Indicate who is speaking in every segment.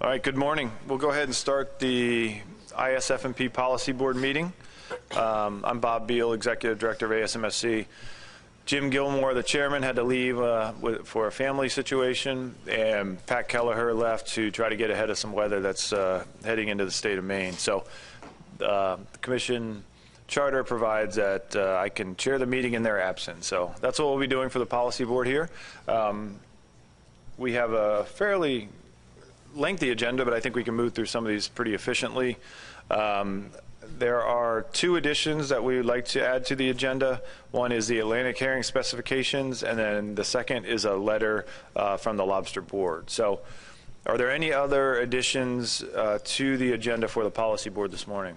Speaker 1: All right, good morning. We'll go ahead and start the ISFMP Policy Board meeting. I'm Bob Beal, Executive Director of ASMFC. Jim Gilmore, the chairman, had to leave for a family situation, and Pat Kelleher left to try to get ahead of some weather that's heading into the state of Maine. So the commission charter provides that I can chair the meeting in their absence. So that's what we'll be doing for the policy board here. We have a fairly lengthy agenda, but I think we can move through some of these pretty efficiently. There are two additions that we would like to add to the agenda. One is the Atlantic herring specifications, and then the second is a letter from the lobster board. So are there any other additions to the agenda for the policy board this morning?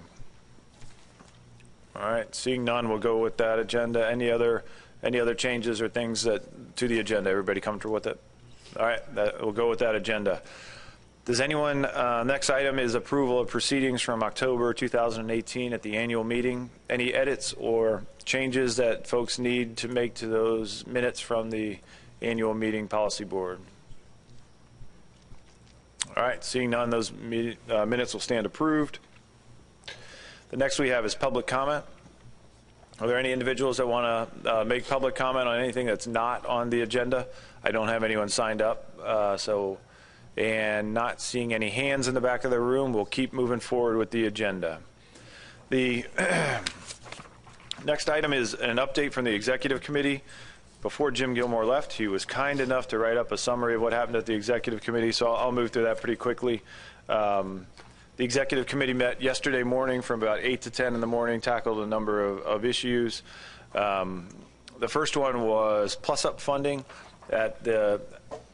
Speaker 1: All right, seeing none, we'll go with that agenda. Any other changes or things to the agenda? Everybody comfortable with it? All right, we'll go with that agenda. Does anyone, next item is approval of proceedings from October 2018 at the annual meeting. Any edits or changes that folks need to make to those minutes from the annual meeting policy board? All right, seeing none, those minutes will stand approved. The next we have is public comment. Are there any individuals that want to make public comment on anything that's not on the agenda? I don't have anyone signed up, and not seeing any hands in the back of the room, we'll keep moving forward with the agenda. The next item is an update from the executive committee. Before Jim Gilmore left, he was kind enough to write up a summary of what happened at the executive committee, so I'll move through that pretty quickly. The executive committee met yesterday morning from about 8 to 10 in the morning, tackled a number of issues. The first one was plus-up funding. At the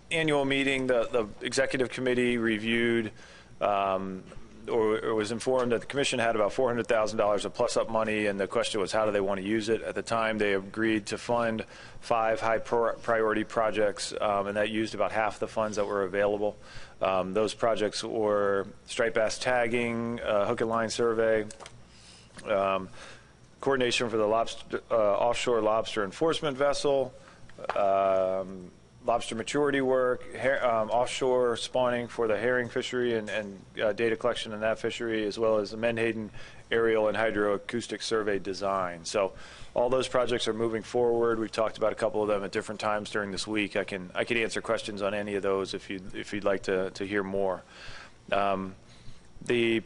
Speaker 1: annual meeting, the executive committee reviewed or was informed that the commission had about $400,000 of plus-up money, and the question was how do they want to use it. At the time, they agreed to fund 5 high-priority projects, and that used about half the funds that were available. Those projects were striped bass tagging, hook and line survey, coordination for the offshore lobster enforcement vessel, lobster maturity work, offshore spawning for the herring fishery and data collection in that fishery, as well as the Menhaden aerial and hydroacoustic survey design. So all those projects are moving forward. We've talked about a couple of them at different times during this week. I can answer questions on any of those if you'd like to hear more. The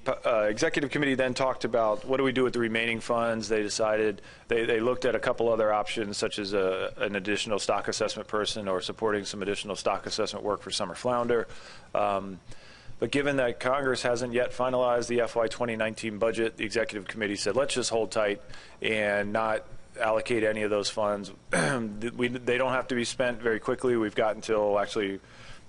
Speaker 1: executive committee then talked about what do we do with the remaining funds. They decided they looked at a couple other options, such as an additional stock assessment person or supporting some additional stock assessment work for summer flounder. But given that Congress hasn't yet finalized the FY 2019 budget, the executive committee said, let's just hold tight and not allocate any of those funds. They don't have to be spent very quickly. We've got until actually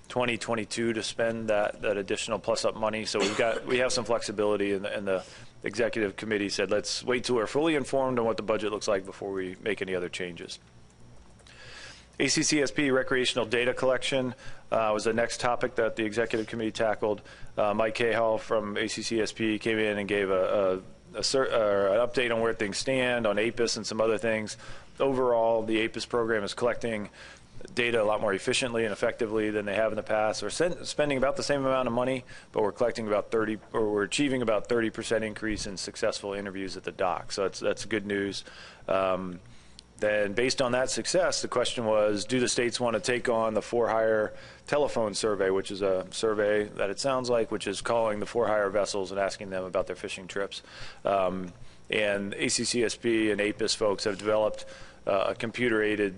Speaker 1: 2022 to spend that additional plus-up money. So we have some flexibility, and the executive committee said, let's wait till we're fully informed on what the budget looks like before we make any other changes. ACCSP recreational data collection was the next topic that the executive committee tackled. Mike Cahall from ACCSP came in and gave an update on where things stand on APIS and some other things. Overall, the APIS program is collecting data a lot more efficiently and effectively than they have in the past. We're spending about the same amount of money, but we're collecting about we're achieving about 30% increase in successful interviews at the dock. So that's good news. Then based on that success, the question was, do the states want to take on the for-hire telephone survey, which is a survey that it sounds like, which is calling the for-hire vessels and asking them about their fishing trips. And ACCSP and APIS folks have developed a computer-aided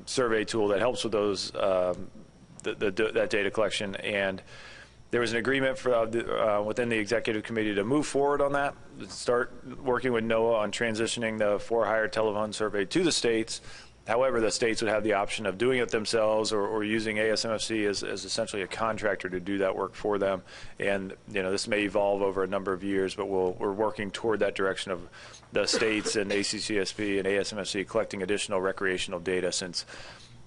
Speaker 1: survey tool that helps with those that data collection, and there was an agreement within the executive committee to move forward on that, start working with NOAA on transitioning the for-hire telephone survey to the states. However, the states would have the option of doing it themselves or using ASMFC as essentially a contractor to do that work for them. And this may evolve over a number of years, but we're working toward that direction of the states and ACCSP and ASMFC collecting additional recreational data, since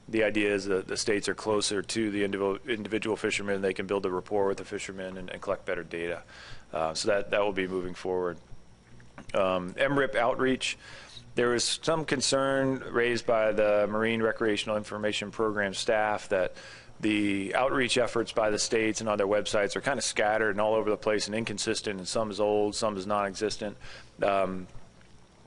Speaker 1: the idea is that the states are closer to the individual fishermen. They can build a rapport with the fishermen and collect better data. So that will be moving forward. MRIP outreach. There was some concern raised by the Marine Recreational Information Program staff that the outreach efforts by the states and on their websites are kind of scattered and all over the place and inconsistent, and some is old, some is non-existent.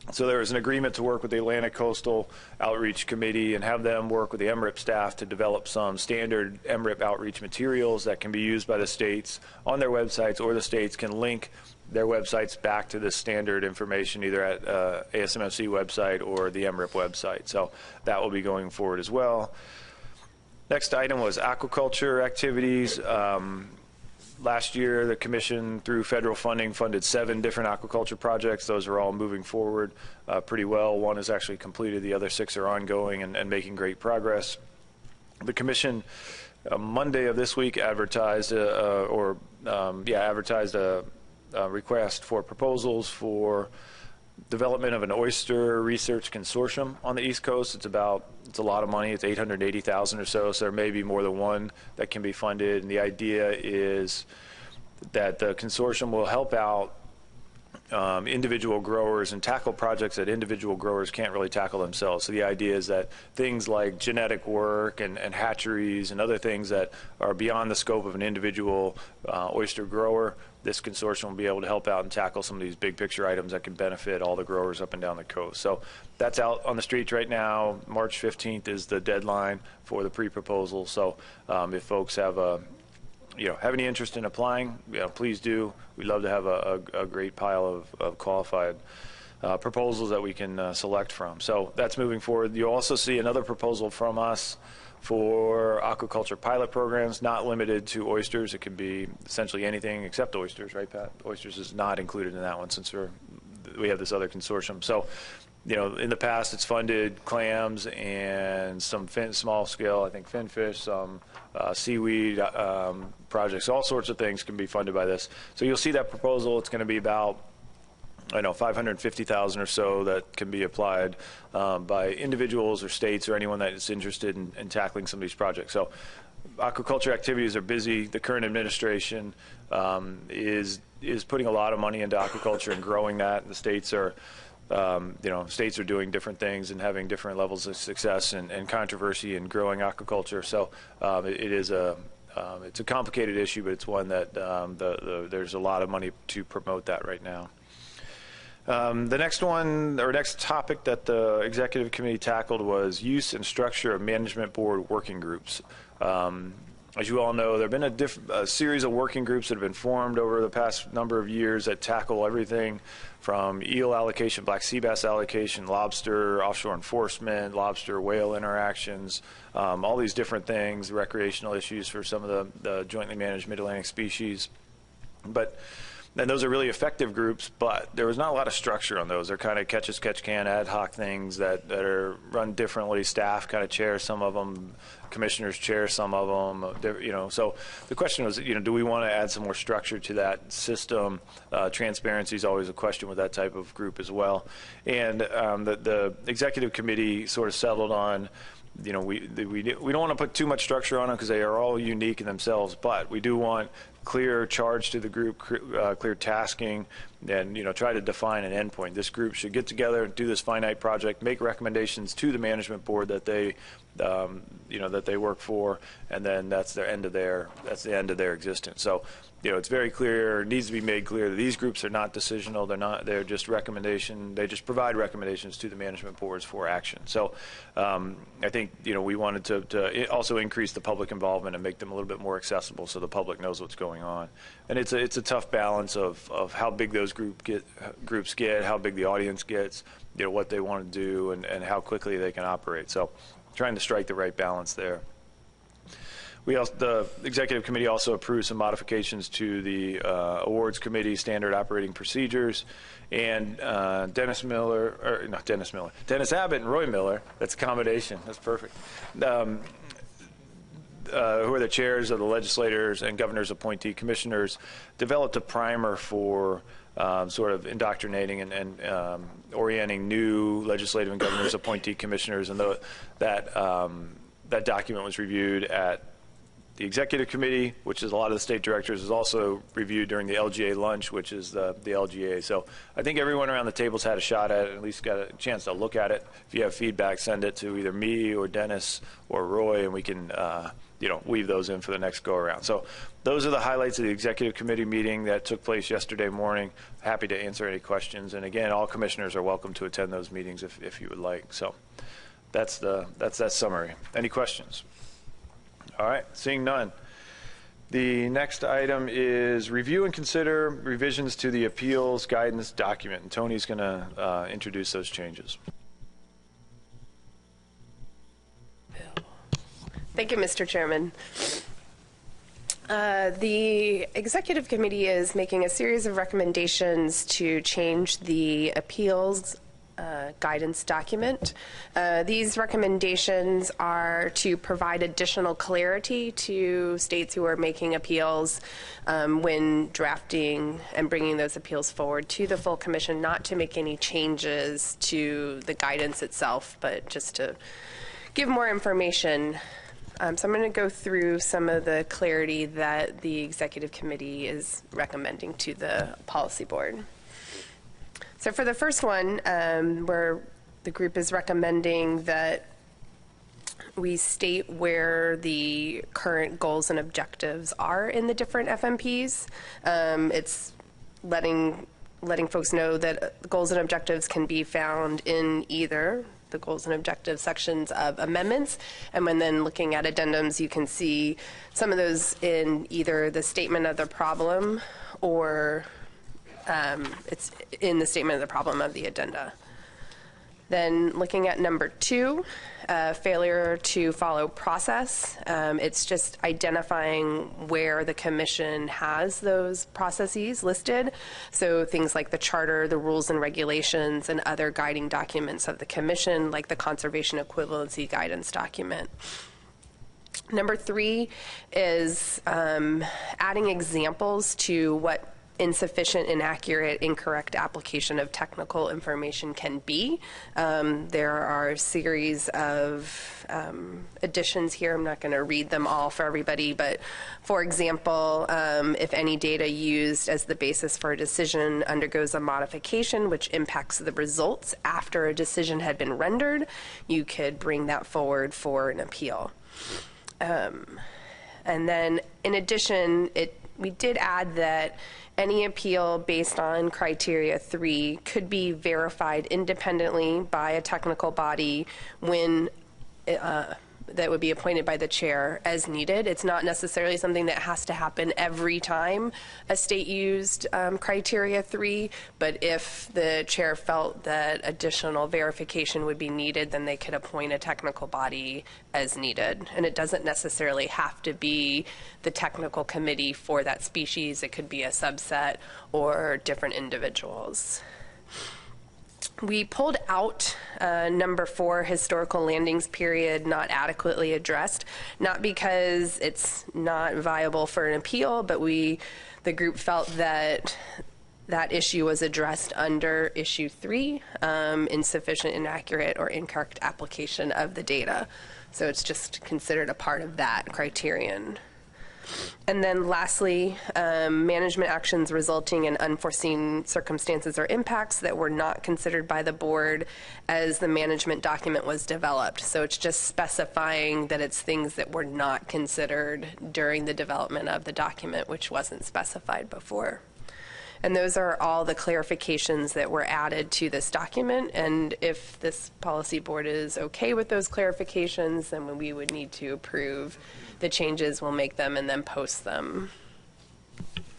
Speaker 1: So there was an agreement to work with the Atlantic Coastal Outreach Committee and have them work with the MRIP staff to develop some standard MRIP outreach materials that can be used by the states on their websites, or the states can link their websites back to this standard information either at ASMFC website or the MRIP website. So that will be going forward as well. Next item was aquaculture activities. Last year, the Commission, through federal funding, funded 7 different aquaculture projects. Those are all moving forward pretty well. 1 is actually completed. The other 6 are ongoing and making great progress. The Commission, Monday of this week, advertised a request for proposals for development of an oyster research consortium on the East Coast. It's a lot of money. It's $880,000 or so. So there may be more than one that can be funded. And the idea is that the consortium will help out individual growers and tackle projects that individual growers can't really tackle themselves. So the idea is that things like genetic work and hatcheries and other things that are beyond the scope of an individual oyster grower, this consortium will be able to help out and tackle some of these big picture items that can benefit all the growers up and down the coast. So that's out on the streets right now. March 15th is the deadline for the pre-proposal. So if folks have any interest in applying, please do. We'd love to have a great pile of qualified proposals that we can select from. So that's moving forward. You'll also see another proposal from us for aquaculture pilot programs, not limited to oysters. It could be essentially anything except oysters, right, Pat? Oysters is not included in that one since we have this other consortium. So, in the past, it's funded clams and some small scale, I think, finfish, some seaweed projects, all sorts of things can be funded by this. So you'll see that proposal. It's going to be about, $550,000 or so that can be applied by individuals or states or anyone that is interested in tackling some of these projects. So aquaculture activities are busy. The current administration is putting a lot of money into aquaculture and growing that. The states are states are doing different things and having different levels of success and controversy in growing aquaculture. So it's a complicated issue, but it's one that there's a lot of money to promote that right now. The next topic that the Executive Committee tackled was use and structure of Management Board working groups. As you all know, there have been a series of working groups that have been formed over the past number of years that tackle everything from eel allocation, black sea bass allocation, lobster, offshore enforcement, lobster whale interactions, all these different things, recreational issues for some of the jointly managed mid-Atlantic species. And those are really effective groups, but there was not a lot of structure on those. They're kind of catch-as-catch-can ad hoc things that are run differently. Staff kind of chair some of them. Commissioners chair some of them. So the question was, do we want to add some more structure to that system? Transparency is always a question with that type of group as well. And the Executive Committee sort of settled on, we don't want to put too much structure on them because they are all unique in themselves, but we do want clear charge to the group, clear tasking, and try to define an endpoint. This group should get together and do this finite project, make recommendations to the Management Board that they that they work for, and then that's the end of their existence. So it's very clear, needs to be made clear that these groups are not decisional. They're just recommendation. They just provide recommendations to the Management Boards for action. So I think we wanted to also increase the public involvement and make them a little bit more accessible so the public knows what's going on. And it's a tough balance of how big those groups get, how big the audience gets, what they want to do, and how quickly they can operate. So trying to strike the right balance there. The Executive Committee also approved some modifications to the Awards Committee standard operating procedures, and Dennis Abbott and Roy Miller, that's a combination, that's perfect, who are the chairs of the legislators and governor's appointee commissioners, developed a primer for sort of indoctrinating and orienting new legislative and governor's appointee commissioners, and that document was reviewed at the Executive Committee, which is a lot of the state directors, is also reviewed during the LGA lunch, which is the LGA. So I think everyone around the table's had a shot at it, at least got a chance to look at it. If you have feedback, send it to either me or Dennis or Roy, and we can weave those in for the next go around. So those are the highlights of the executive committee meeting that took place yesterday morning. Happy to answer any questions. And again, all commissioners are welcome to attend those meetings if you would like. So that's that summary. Any questions? All right, seeing none. The next item is review and consider revisions to the appeals guidance document. And Tony's going to introduce those changes.
Speaker 2: Thank you, Mr. Chairman. The Executive Committee is making a series of recommendations to change the appeals guidance document. These recommendations are to provide additional clarity to states who are making appeals when drafting and bringing those appeals forward to the full commission, not to make any changes to the guidance itself, but just to give more information. So I'm going to go through some of the clarity that the Executive Committee is recommending to the Policy Board. So for the first one, where the group is recommending that we state where the current goals and objectives are in the different FMPs. It's letting folks know that goals and objectives can be found in either the goals and objectives sections of amendments, and when then looking at addendums, you can see some of those in either the statement of the problem or it's in the statement of the problem of the addenda. Then looking at number 2, failure to follow process. It's just identifying where the commission has those processes listed. So things like the charter, the rules and regulations, and other guiding documents of the commission, like the conservation equivalency guidance document. Number 3 is adding examples to what insufficient, inaccurate, incorrect application of technical information can be. There are a series of additions here. I'm not going to read them all for everybody, but for example, if any data used as the basis for a decision undergoes a modification which impacts the results after a decision had been rendered, you could bring that forward for an appeal. And then in addition, we did add that any appeal based on Criteria 3 could be verified independently by a technical body when that would be appointed by the chair as needed. It's not necessarily something that has to happen every time a state used Criteria 3, but if the chair felt that additional verification would be needed, then they could appoint a technical body as needed. And it doesn't necessarily have to be the technical committee for that species. It could be a subset or different individuals. We pulled out number 4, historical landings period not adequately addressed, not because it's not viable for an appeal, but the group felt that that issue was addressed under issue 3, insufficient, inaccurate, or incorrect application of the data. So it's just considered a part of that criterion. And then lastly, management actions resulting in unforeseen circumstances or impacts that were not considered by the board as the management document was developed. So it's just specifying that it's things that were not considered during the development of the document, which wasn't specified before. And those are all the clarifications that were added to this document. And if this policy board is okay with those clarifications, then we would need to approve the changes. We'll make them and then post them.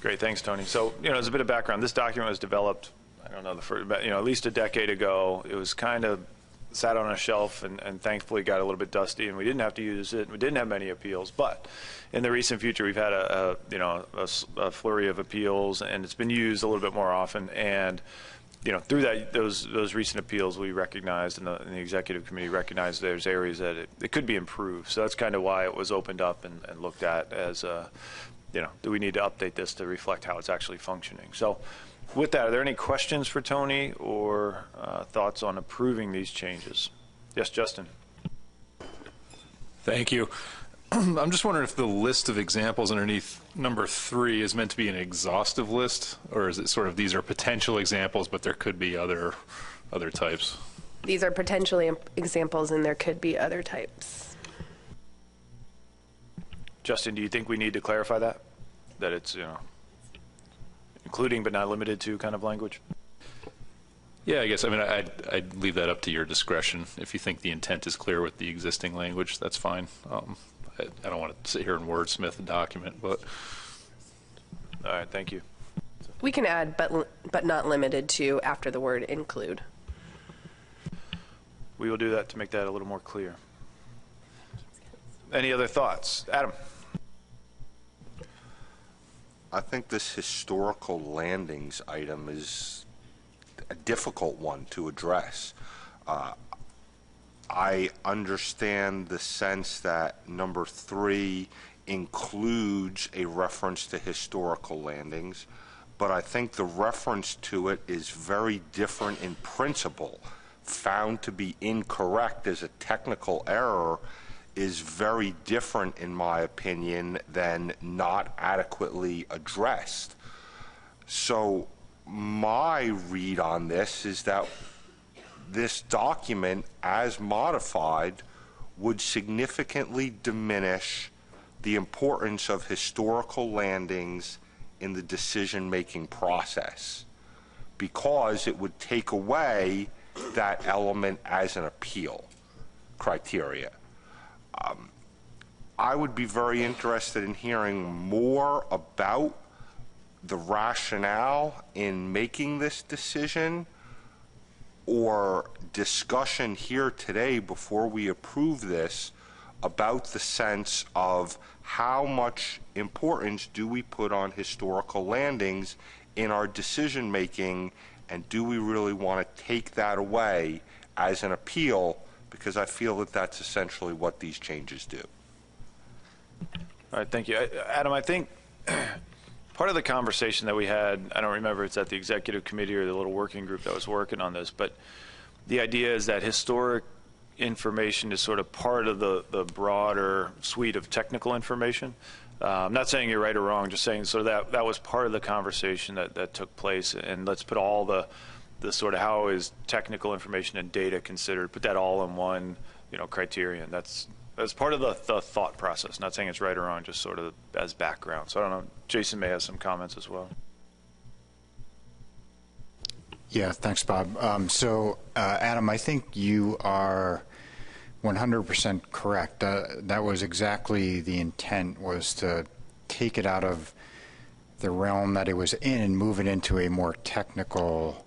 Speaker 1: Great, thanks, Tony. So, as a bit of background, this document was developed, I don't know, at least a decade ago. It was kind of sat on a shelf and thankfully got a little bit dusty, and we didn't have to use it. We didn't have many appeals, but in the recent future, we've had a flurry of appeals, and it's been used a little bit more often. And through that, those recent appeals, we recognized, and the executive committee recognized there's areas that it could be improved. So that's kind of why it was opened up and looked at as, do we need to update this to reflect how it's actually functioning? So with that, are there any questions for Tony or thoughts on approving these changes? Yes, Justin.
Speaker 3: Thank you. I'm just wondering if the list of examples underneath number 3 is meant to be an exhaustive list, or is it sort of these are potential examples, but there could be other types?
Speaker 2: These are potentially examples, and there could be other types.
Speaker 1: Justin, do you think we need to clarify that? That it's, including but not limited to kind of language?
Speaker 3: Yeah, I guess, I'd leave that up to your discretion. If you think the intent is clear with the existing language, that's fine. I don't want to sit here and wordsmith the document, but.
Speaker 1: All right, thank you.
Speaker 2: We can add but not limited to after the word include.
Speaker 1: We will do that to make that a little more clear. Any other thoughts? Adam?
Speaker 4: I think this historical landings item is a difficult one to address. I understand the sense that number 3 includes a reference to historical landings, but I think the reference to it is very different in principle. Found to be incorrect as a technical error is very different, in my opinion, than not adequately addressed. So my read on this is that this document, as modified, would significantly diminish the importance of historical landings in the decision-making process, because it would take away that element as an appeal criteria. I would be very interested in hearing more about the rationale in making this decision, or discussion here today before we approve this about the sense of how much importance do we put on historical landings in our decision making, and do we really want to take that away as an appeal, because I feel that that's essentially what these changes do.
Speaker 1: All right, thank you. Adam, I think part of the conversation that we had, I don't remember if it's at the executive committee or the little working group that was working on this, but the idea is that historic information is sort of part of the broader suite of technical information. I'm not saying you're right or wrong, just saying so that was part of the conversation that took place, and let's put all the sort of how is technical information and data considered, put that all in one, criterion. That's part of the thought process. Not saying it's right or wrong, just sort of as background. So I don't know, Jason may have some comments as well.
Speaker 5: Yeah, thanks, Bob. Adam, I think you are 100% correct. That was exactly the intent, was to take it out of the realm that it was in and move it into a more technical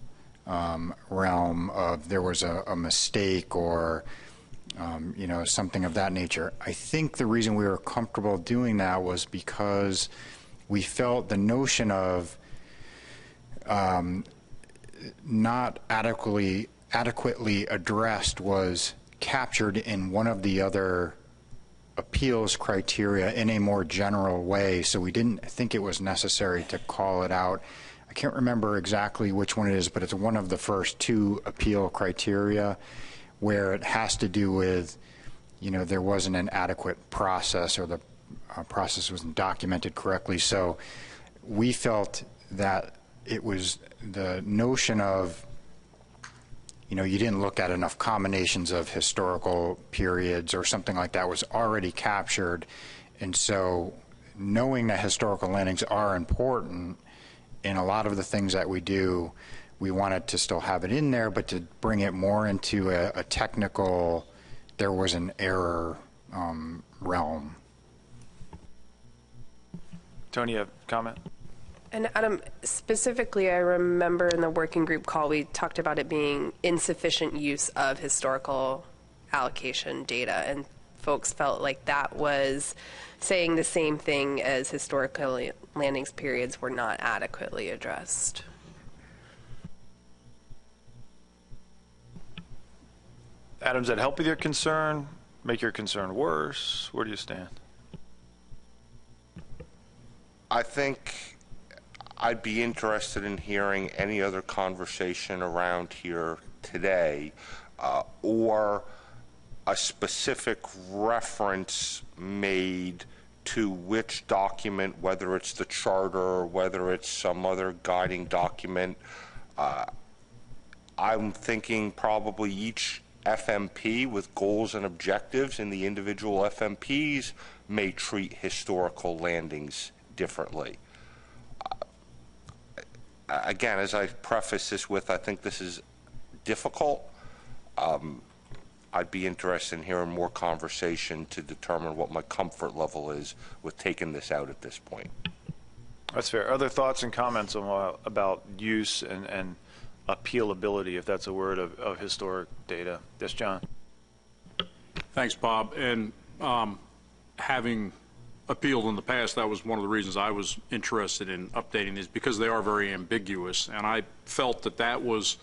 Speaker 5: realm of there was a mistake or something of that nature. I think the reason we were comfortable doing that was because we felt the notion of not adequately addressed was captured in one of the other appeals criteria in a more general way, so we didn't think it was necessary to call it out. I can't remember exactly which one it is, but it's one of the first 2 appeal criteria where it has to do with, there wasn't an adequate process, or the process wasn't documented correctly. So we felt that it was the notion of, you didn't look at enough combinations of historical periods or something like that was already captured. And so knowing that historical landings are important in a lot of the things that we do, we wanted to still have it in there, but to bring it more into a technical, there was an error realm.
Speaker 1: Tony, you have a comment?
Speaker 2: And Adam, specifically, I remember in the working group call, we talked about it being insufficient use of historical allocation data, and folks felt like that was saying the same thing as historical landings periods were not adequately addressed.
Speaker 1: Adam, does that help with your concern? Make your concern worse? Where do you stand?
Speaker 4: I think I'd be interested in hearing any other conversation around here today, or a specific reference made to which document, whether it's the charter or whether it's some other guiding document. I'm thinking probably each FMP with goals and objectives, and the individual FMPs may treat historical landings differently. Again, as I preface this with, I think this is difficult. I'd be interested in hearing more conversation to determine what my comfort level is with taking this out at this point.
Speaker 1: That's fair. Other thoughts and comments on, about use and appealability, if that's a word, of historic data? Yes, John.
Speaker 6: Thanks, Bob. And having appealed in the past, that was one of the reasons I was interested in updating these, because they are very ambiguous. And I felt that that was,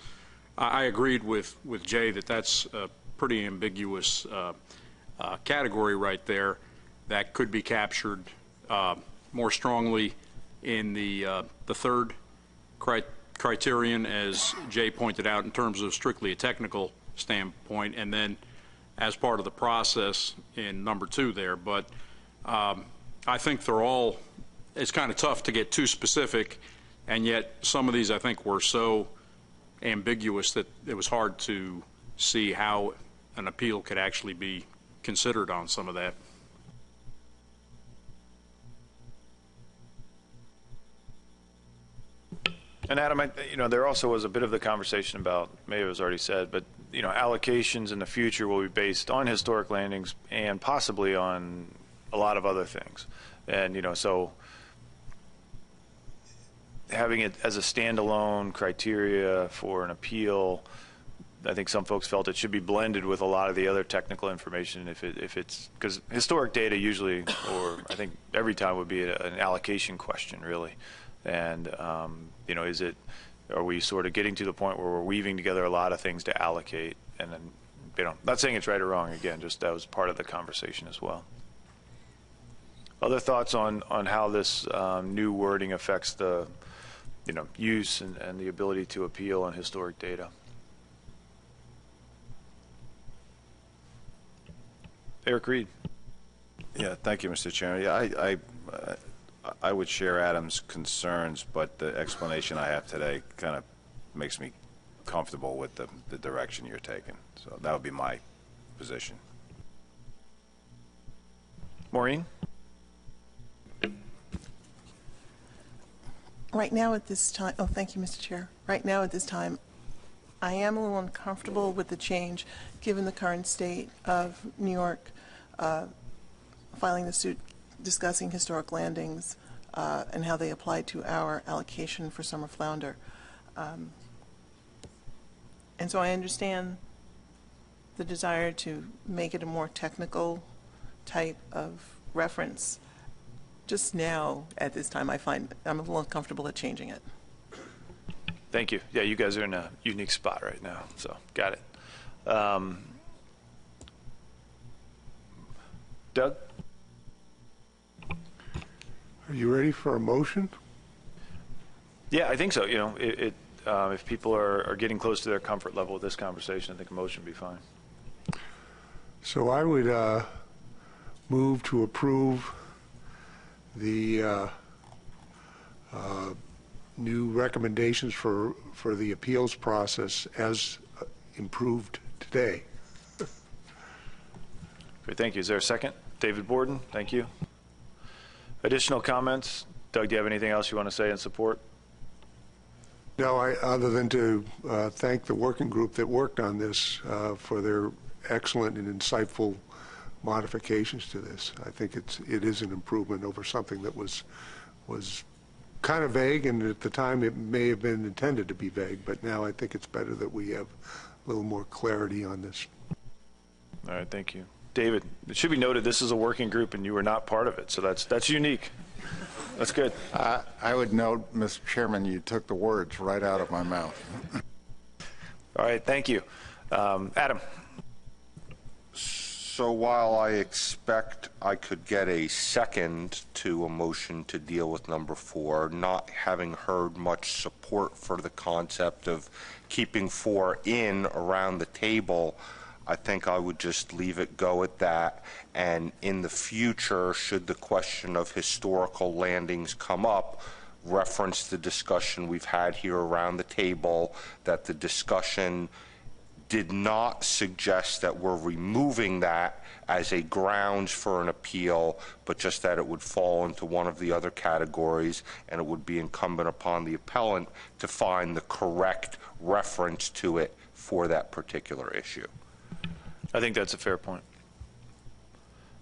Speaker 6: I agreed with Jay that that's a pretty ambiguous category right there that could be captured more strongly in the third criterion, as Jay pointed out, in terms of strictly a technical standpoint, and then as part of the process in number 2 there. But I think they're all, it's kind of tough to get too specific, and yet some of these I think were so ambiguous that it was hard to see how an appeal could actually be considered on some of that.
Speaker 1: And Adam, there also was a bit of the conversation about, maybe it was already said, but allocations in the future will be based on historic landings and possibly on a lot of other things. And so having it as a standalone criteria for an appeal, I think some folks felt it should be blended with a lot of the other technical information. If it's because historic data usually, or I think every time, would be an allocation question, really. And are we sort of getting to the point where we're weaving together a lot of things to allocate? And then, not saying it's right or wrong. Again, just that was part of the conversation as well. Other thoughts on how this new wording affects the, use and the ability to appeal on historic data? Eric Reed.
Speaker 7: Yeah, thank you, Mr. Chairman. Yeah, I would share Adam's concerns, but the explanation I have today kind of makes me comfortable with the direction you're taking. So that would be my position.
Speaker 1: Maureen?
Speaker 8: Right now at this time, thank you, Mr. Chair. Right now at this time, I am a little uncomfortable with the change, given the current state of New York filing the suit discussing historic landings and how they apply to our allocation for summer flounder. And so I understand the desire to make it a more technical type of reference. Just now, at this time, I find I'm a little uncomfortable at changing it.
Speaker 1: Thank you. Yeah, you guys are in a unique spot right now, so got it. Doug?
Speaker 9: Are you ready for a motion?
Speaker 1: Yeah, I think so. If people are getting close to their comfort level with this conversation, I think a motion would be fine.
Speaker 9: So I would move to approve the new recommendations for the appeals process as improved today.
Speaker 1: Great, thank you. Is there a second? David Borden, thank you. Additional comments? Doug, do you have anything else you want to say in support?
Speaker 9: No, other than to thank the working group that worked on this for their excellent and insightful modifications to this. I think it is an improvement over something that was kind of vague, and at the time it may have been intended to be vague, but now I think it's better that we have a little more clarity on this.
Speaker 1: All right, thank you. David, it should be noted this is a working group and you were not part of it, so that's unique. That's good.
Speaker 5: I would note, Mr. Chairman, you took the words right out of my mouth.
Speaker 1: All right, thank you. Adam.
Speaker 4: So while I expect I could get a second to a motion to deal with number 4, not having heard much support for the concept of keeping 4 in around the table, I think I would just leave it go at that. And in the future, should the question of historical landings come up, reference the discussion we've had here around the table, that the discussion did not suggest that we're removing that as a grounds for an appeal, but just that it would fall into one of the other categories, and it would be incumbent upon the appellant to find the correct reference to it for that particular issue.
Speaker 1: I think that's a fair point.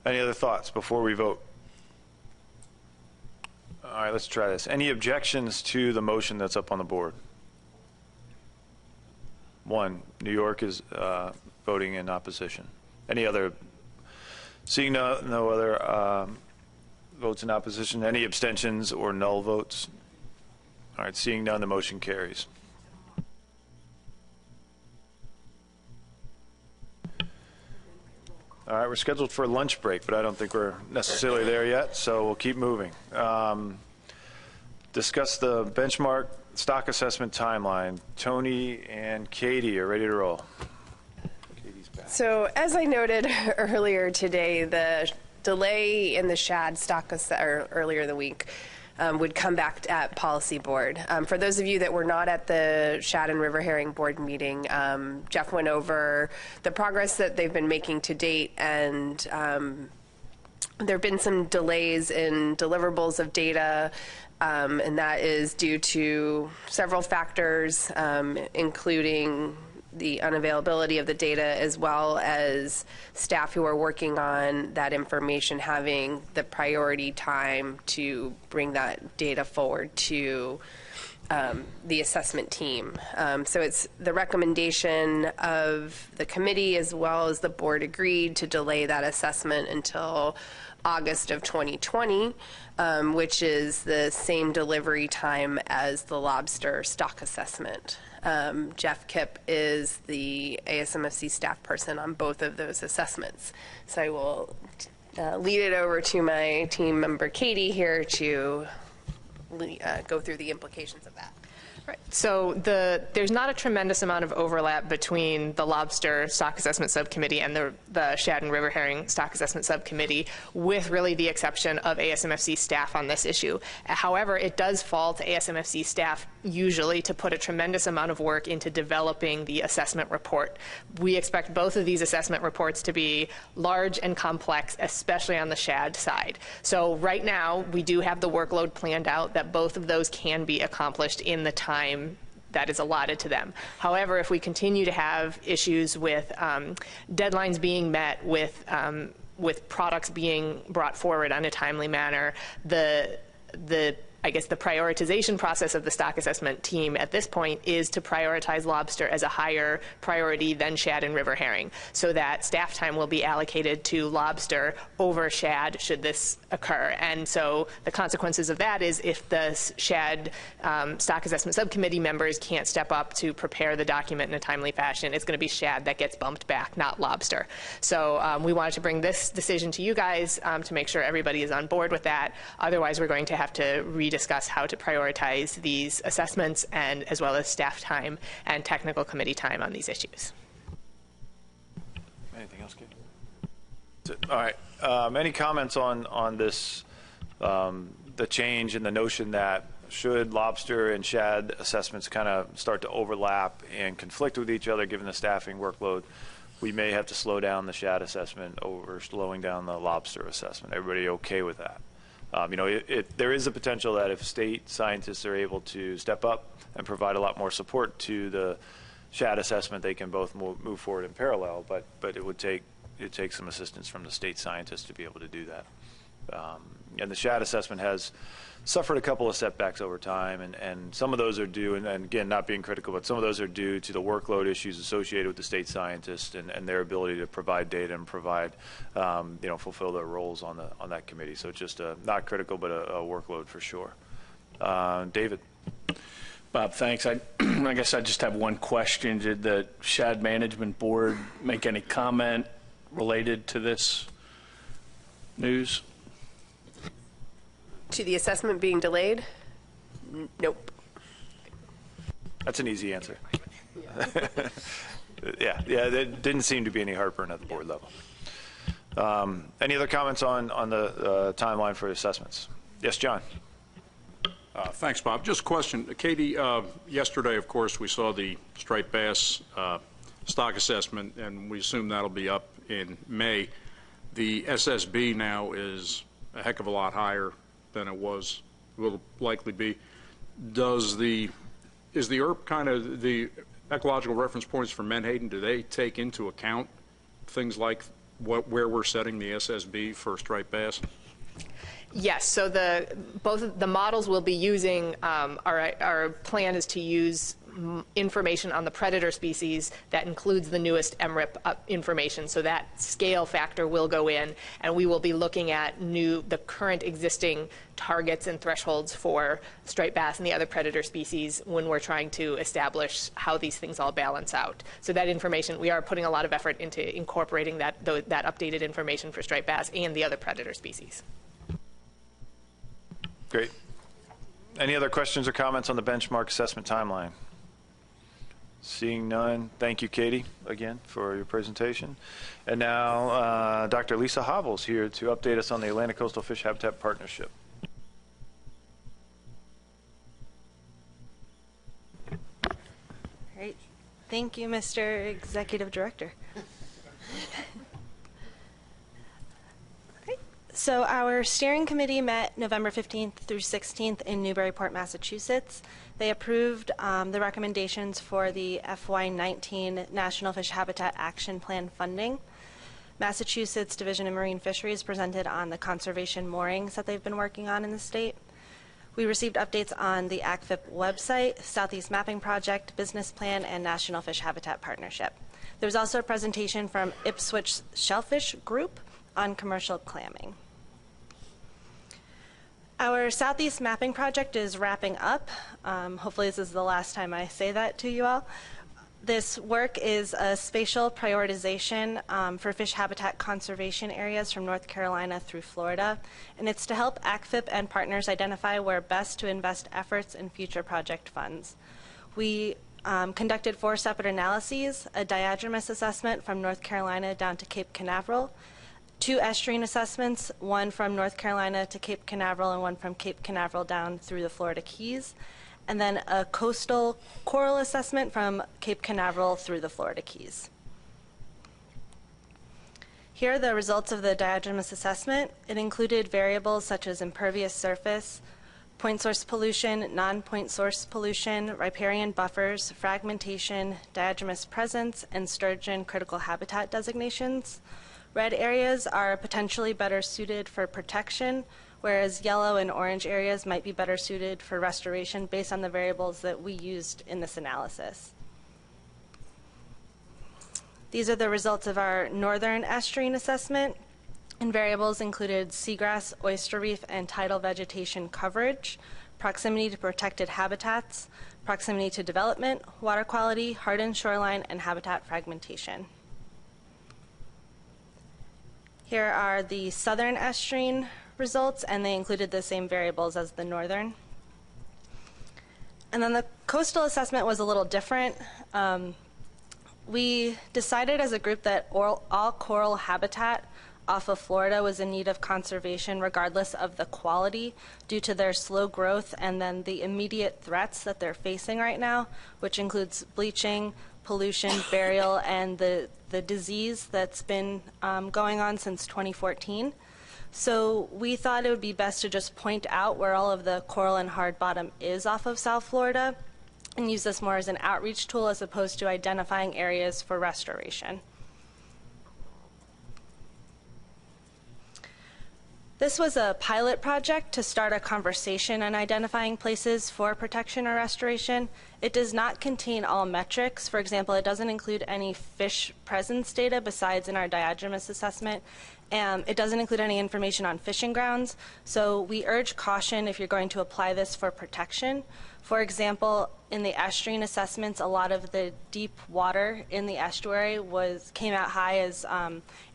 Speaker 1: Any other thoughts before we vote? All right, let's try this. Any objections to the motion that's up on the board? One, New York is voting in opposition. Any other? Seeing no other votes in opposition, any abstentions or null votes? All right, seeing none, the motion carries. All right, we're scheduled for a lunch break, but I don't think we're necessarily there yet, so we'll keep moving. Discuss the benchmark stock assessment timeline. Tony and Katie are ready to roll. Katie's back.
Speaker 2: So as I noted earlier today, the delay in the shad stock earlier in the week would come back at policy board. For those of you that were not at the shad and river herring board meeting, Jeff went over the progress that they've been making to date, and there have been some delays in deliverables of data, and that is due to several factors, including the unavailability of the data, as well as staff who are working on that information having the priority time to bring that data forward to the assessment team. So it's the recommendation of the committee, as well as the board, agreed to delay that assessment until August of 2020, which is the same delivery time as the lobster stock assessment. Jeff Kipp is the ASMFC staff person on both of those assessments. So I will lead it over to my team member Katie here to go through the implications of that.
Speaker 10: Right. So there's not a tremendous amount of overlap between the lobster stock assessment subcommittee and the shad and river herring stock assessment subcommittee, with really the exception of ASMFC staff on this issue. However, it does fall to ASMFC staff usually to put a tremendous amount of work into developing the assessment report. We expect both of these assessment reports to be large and complex, especially on the shad side. So right now, we do have the workload planned out that both of those can be accomplished in the time that is allotted to them. However, if we continue to have issues with deadlines being met, with products being brought forward on a timely manner, I guess the prioritization process of the stock assessment team at this point is to prioritize lobster as a higher priority than shad and river herring, so that staff time will be allocated to lobster over shad should this occur. And so the consequences of that is, if the shad stock assessment subcommittee members can't step up to prepare the document in a timely fashion, it's going to be shad that gets bumped back, not lobster. So we wanted to bring this decision to you guys to make sure everybody is on board with that. Otherwise, we're going to have to rediscuss how to prioritize these assessments, and as well as staff time and technical committee time on these issues.
Speaker 1: Anything else, Kate? All right. Any comments on this, the change in the notion that should lobster and shad assessments kind of start to overlap and conflict with each other given the staffing workload, we may have to slow down the shad assessment over slowing down the lobster assessment? Everybody okay with that? There is a potential that if state scientists are able to step up and provide a lot more support to the shad assessment, they can both move forward in parallel, but it would take some assistance from the state scientists to be able to do that. And the shad assessment has suffered a couple of setbacks over time, and some of those are due, and again, not being critical, but some of those are due to the workload issues associated with the state scientists and their ability to provide data and provide, fulfill their roles on that committee. So it's just not critical, but a workload for sure. David.
Speaker 11: Bob, thanks. I guess I just have one question. Did the shad management board make any comment related to this news?
Speaker 2: To the assessment being delayed? Nope.
Speaker 1: That's an easy answer. Yeah, there didn't seem to be any heartburn at the board level. Any other comments on the timeline for assessments? Yes, John.
Speaker 6: Thanks, Bob. Just a question. Katie, yesterday, of course, we saw the striped bass stock assessment, and we assume that'll be up in May. The SSB now is a heck of a lot higher than it will likely be. Is the ERP kind of the ecological reference points for Menhaden, do they take into account things like where we're setting the SSB for striped bass?
Speaker 10: Yes, so both of the models will be using, our plan is to use information on the predator species that includes the newest MRIP information, so that scale factor will go in, and we will be looking at the current existing targets and thresholds for striped bass and the other predator species when we're trying to establish how these things all balance out. So that information, we are putting a lot of effort into incorporating that updated information for striped bass and the other predator species.
Speaker 1: Great. Any other questions or comments on the benchmark assessment timeline? Seeing none, thank you, Katie, again, for your presentation. And now, Dr. Lisa Hobbles here to update us on the Atlantic Coastal Fish Habitat Partnership.
Speaker 12: Great. Thank you, Mr. Executive Director. So our steering committee met November 15th through 16th in Newburyport, Massachusetts. They approved the recommendations for the FY19 National Fish Habitat Action Plan funding. Massachusetts Division of Marine Fisheries presented on the conservation moorings that they've been working on in the state. We received updates on the ACFIP website, Southeast Mapping Project, Business Plan, and National Fish Habitat Partnership. There was also a presentation from Ipswich Shellfish Group on commercial clamming. Our Southeast Mapping Project is wrapping up. Hopefully this is the last time I say that to you all. This work is a spatial prioritization for fish habitat conservation areas from North Carolina through Florida, and it's to help ACFIP and partners identify where best to invest efforts in future project funds. We conducted 4 separate analyses: a diadromous assessment from North Carolina down to Cape Canaveral, 2 estuarine assessments, one from North Carolina to Cape Canaveral and one from Cape Canaveral down through the Florida Keys, and then a coastal coral assessment from Cape Canaveral through the Florida Keys. Here are the results of the diadromous assessment. It included variables such as impervious surface, point source pollution, non-point source pollution, riparian buffers, fragmentation, diadromous presence, and sturgeon critical habitat designations. Red areas are potentially better suited for protection, whereas yellow and orange areas might be better suited for restoration based on the variables that we used in this analysis. These are the results of our northern estuarine assessment, and variables included seagrass, oyster reef, and tidal vegetation coverage, proximity to protected habitats, proximity to development, water quality, hardened shoreline, and habitat fragmentation. Here are the southern estuarine results, and they included the same variables as the northern. And then the coastal assessment was a little different. We decided as a group that all coral habitat off of Florida was in need of conservation regardless of the quality due to their slow growth and then the immediate threats that they're facing right now, which includes bleaching, pollution, burial, and the disease that's been going on since 2014. So we thought it would be best to just point out where all of the coral and hard bottom is off of South Florida and use this more as an outreach tool as opposed to identifying areas for restoration. This was a pilot project to start a conversation on identifying places for protection or restoration. It does not contain all metrics. For example, it doesn't include any fish presence data besides in our diadromous assessment. It doesn't include any information on fishing grounds. So we urge caution if you're going to apply this for protection. For example, in the estuarine assessments, a lot of the deep water in the estuary came out high as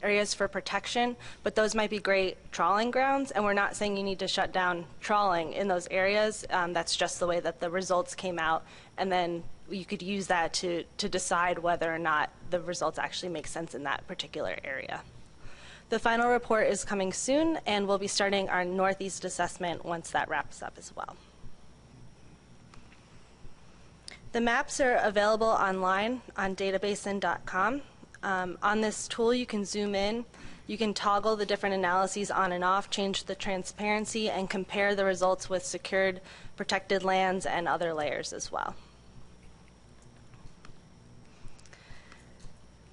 Speaker 12: areas for protection, but those might be great trawling grounds, and we're not saying you need to shut down trawling in those areas. That's just the way that the results came out, and then you could use that to decide whether or not the results actually make sense in that particular area. The final report is coming soon, and we'll be starting our Northeast assessment once that wraps up as well. The maps are available online on databasin.com. On this tool, you can zoom in. You can toggle the different analyses on and off, change the transparency, and compare the results with secured, protected lands and other layers as well.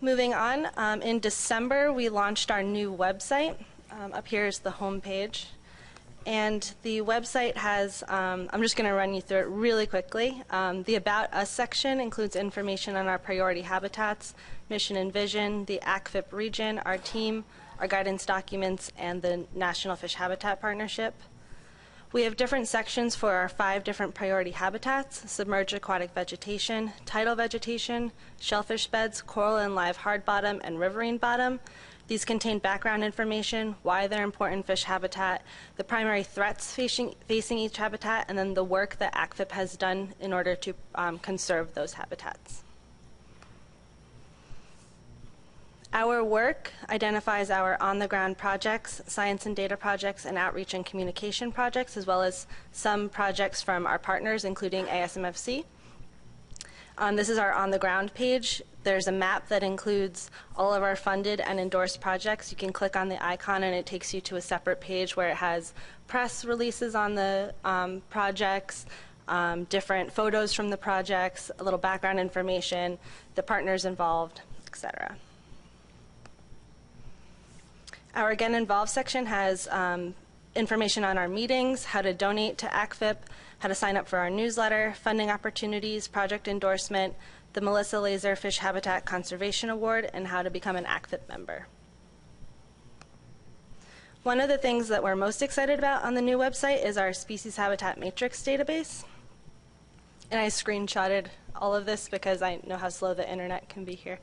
Speaker 12: Moving on, in December, we launched our new website. Up here is the home page. And the website has, I'm just going to run you through it really quickly. The About Us section includes information on our priority habitats, mission and vision, the ASFMP region, our team, our guidance documents, and the National Fish Habitat Partnership. We have different sections for our 5 different priority habitats: submerged aquatic vegetation, tidal vegetation, shellfish beds, coral and live hard bottom, and riverine bottom. These contain background information, why they're important fish habitat, the primary threats facing each habitat, and then the work that ASFMP has done in order to conserve those habitats. Our work identifies our on-the-ground projects, science and data projects, and outreach and communication projects, as well as some projects from our partners, including ASMFC. This is our on-the-ground page. There's a map that includes all of our funded and endorsed projects. You can click on the icon and it takes you to a separate page where it has press releases on the projects, different photos from the projects, a little background information, the partners involved, etc. Our Get Involved section has information on our meetings, how to donate to ASFMP, how to sign up for our newsletter, funding opportunities, project endorsement, the Melissa Laser Fish Habitat Conservation Award, and how to become an ASFMP member. One of the things that we're most excited about on the new website is our Species Habitat Matrix database. And I screenshotted all of this because I know how slow the internet can be here.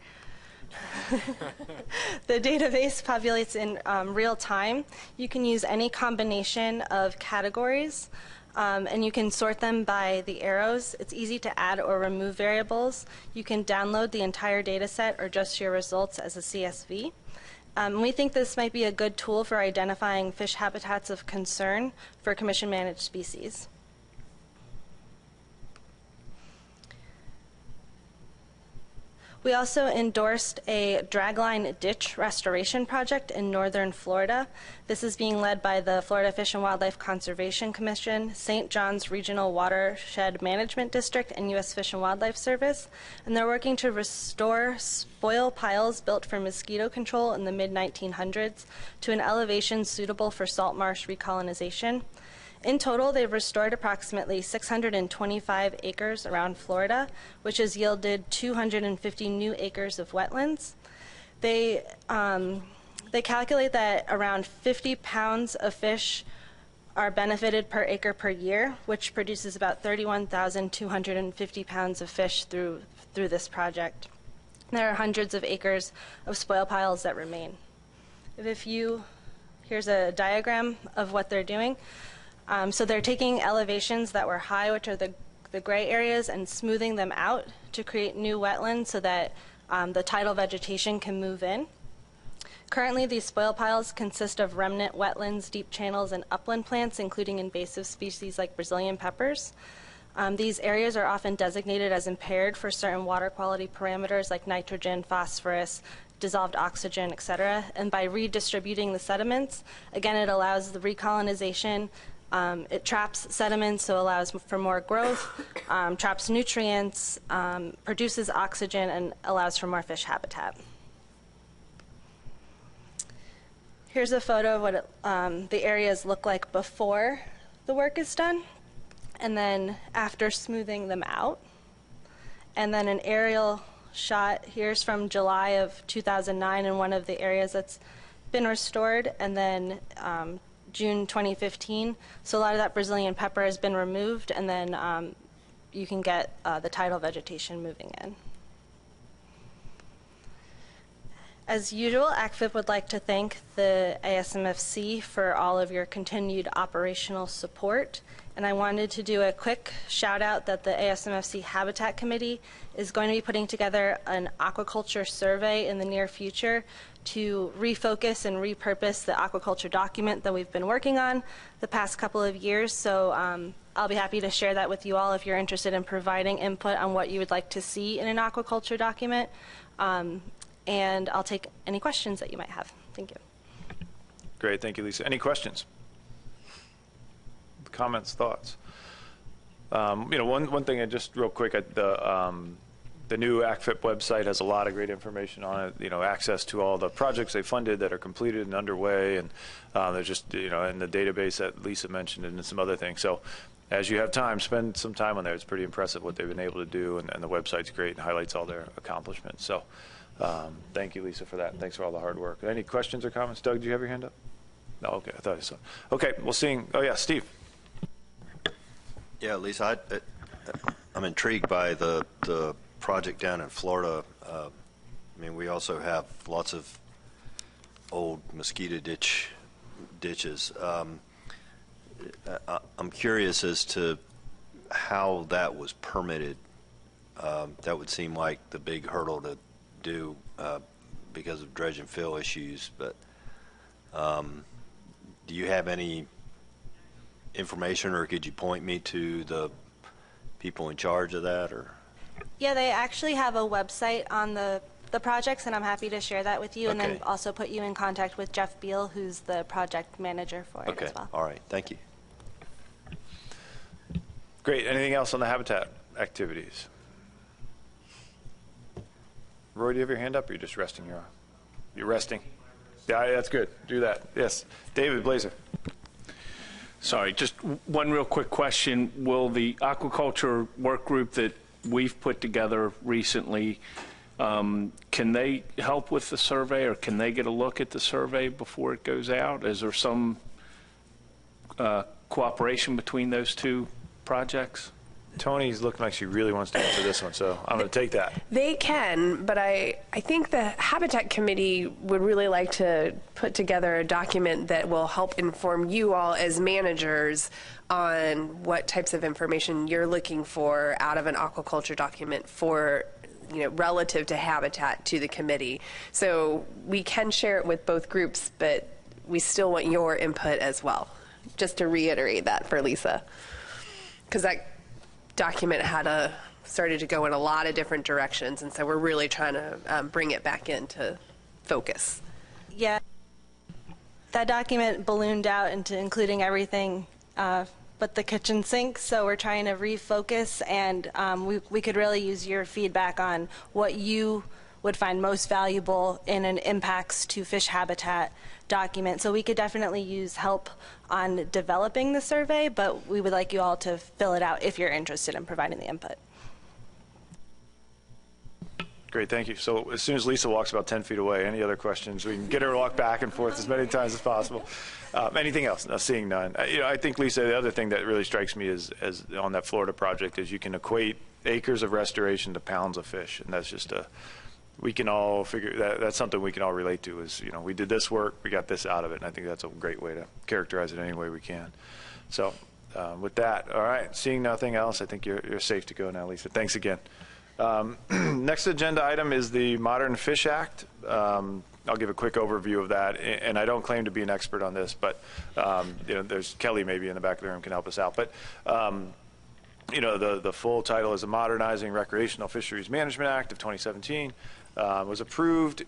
Speaker 12: The database populates in real time. You can use any combination of categories, and you can sort them by the arrows. It's easy to add or remove variables. You can download the entire data set or just your results as a CSV. We think this might be a good tool for identifying fish habitats of concern for commission-managed species. We also endorsed a dragline ditch restoration project in northern Florida. This is being led by the Florida Fish and Wildlife Conservation Commission, St. John's Regional Watershed Management District, and U.S. Fish and Wildlife Service. And they're working to restore spoil piles built for mosquito control in the mid-1900s to an elevation suitable for salt marsh recolonization. In total, they've restored approximately 625 acres around Florida, which has yielded 250 new acres of wetlands. They calculate that around 50 pounds of fish are benefited per acre per year, which produces about 31,250 pounds of fish through this project. There are hundreds of acres of spoil piles that remain. Here's a diagram of what they're doing. So they're taking elevations that were high, which are the gray areas, and smoothing them out to create new wetlands so that the tidal vegetation can move in. Currently, these spoil piles consist of remnant wetlands, deep channels, and upland plants, including invasive species like Brazilian peppers. These areas are often designated as impaired for certain water quality parameters like nitrogen, phosphorus, dissolved oxygen, etc. And by redistributing the sediments, again, it allows the recolonization. It traps sediments, so allows for more growth, traps nutrients, produces oxygen, and allows for more fish habitat. Here's a photo of what the areas look like before the work is done, and then after smoothing them out. And then an aerial shot, here's from July of 2009 in one of the areas that's been restored, and then June 2015. So a lot of that Brazilian pepper has been removed, and then you can get the tidal vegetation moving in. As usual, ACFIP would like to thank the ASMFC for all of your continued operational support. And I wanted to do a quick shout out that the ASMFC Habitat Committee is going to be putting together an aquaculture survey in the near future to refocus and repurpose the aquaculture document that we've been working on the past couple of years. So I'll be happy to share that with you all if you're interested in providing input on what you would like to see in an aquaculture document. And I'll take any questions that you might have. Thank you.
Speaker 1: Great, thank you, Lisa. Any questions? Comments, thoughts? One thing, just real quick, the new ACFIP website has a lot of great information on it. Access to all the projects they funded that are completed and underway, and there's just in the database that Lisa mentioned, and some other things. So, as you have time, spend some time on there. It's pretty impressive what they've been able to do, and the website's great and highlights all their accomplishments. So, thank you, Lisa, for that. And thanks for all the hard work. Any questions or comments? Doug, do you have your hand up? No, okay, I thought I saw. Okay, oh yeah, Steve.
Speaker 13: Yeah, Lisa, I'm intrigued by the project down in Florida. I mean, we also have lots of old mosquito ditches. I'm curious as to how that was permitted. That would seem like the big hurdle to do because of dredge and fill issues. But do you have any information, or could you point me to the people in charge of that? Or
Speaker 12: yeah, they actually have a website on the projects, and I'm happy to share that with you, and then also put you in contact with Jeff Beal, who's the project manager for it as well.
Speaker 13: All right, thank you.
Speaker 1: Great. Anything else on the habitat activities? Roy, do you have your hand up, or are you just resting your arm? You're resting? Yeah, that's good. Do that. Yes. David Blazer.
Speaker 11: Sorry, just one real quick question. Will the aquaculture work group that we've put together recently, can they help with the survey, or can they get a look at the survey before it goes out? Is there some cooperation between those two projects?
Speaker 1: Tony's looking like she really wants to answer this one, so I'm going to take that.
Speaker 2: They can, but I think the Habitat Committee would really like to put together a document that will help inform you all as managers on what types of information you're looking for out of an aquaculture document for, relative to habitat to the committee. So we can share it with both groups, but we still want your input as well. Just to reiterate that for Lisa, because that document started to go in a lot of different directions, and so we're really trying to bring it back into focus.
Speaker 12: Yeah, that document ballooned out into including everything but the kitchen sink, so we're trying to refocus, and we could really use your feedback on what you would find most valuable in an impacts to fish habitat document. So we could definitely use help on developing the survey, but we would like you all to fill it out if you're interested in providing the input.
Speaker 1: Great, thank you. So as soon as Lisa walks about 10 feet away, any other questions? We can get her to walk back and forth as many times as possible. Anything else? No, seeing none. I think, Lisa, the other thing that really strikes me is on that Florida project is you can equate acres of restoration to pounds of fish, and that's just we can all figure that's something we can all relate to is, we did this work, we got this out of it, and I think that's a great way to characterize it any way we can. So with that, all right, seeing nothing else, I think you're safe to go now, Lisa. Thanks again. Next agenda item is the Modern Fish Act. I'll give a quick overview of that, and I don't claim to be an expert on this, but there's Kelly maybe in the back of the room can help us out. But the full title is the Modernizing Recreational Fisheries Management Act of 2017. Was approved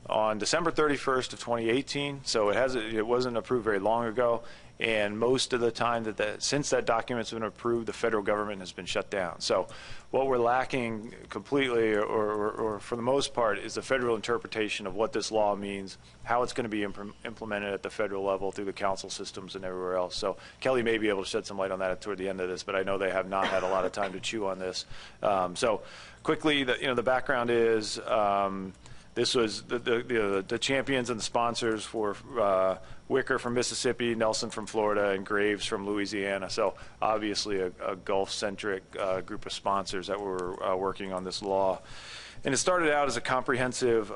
Speaker 1: on December 31st of 2018, so it wasn't approved very long ago. And most of the time since that document's been approved, the federal government has been shut down. So what we're lacking completely, or for the most part, is the federal interpretation of what this law means, how it's going to be implemented at the federal level through the council systems and everywhere else. So Kelly may be able to shed some light on that toward the end of this, but I know they have not had a lot of time to chew on this. So quickly, the background is this was the champions and the sponsors for Wicker from Mississippi, Nelson from Florida, and Graves from Louisiana. So obviously a Gulf-centric group of sponsors that were working on this law. And it started out as a comprehensive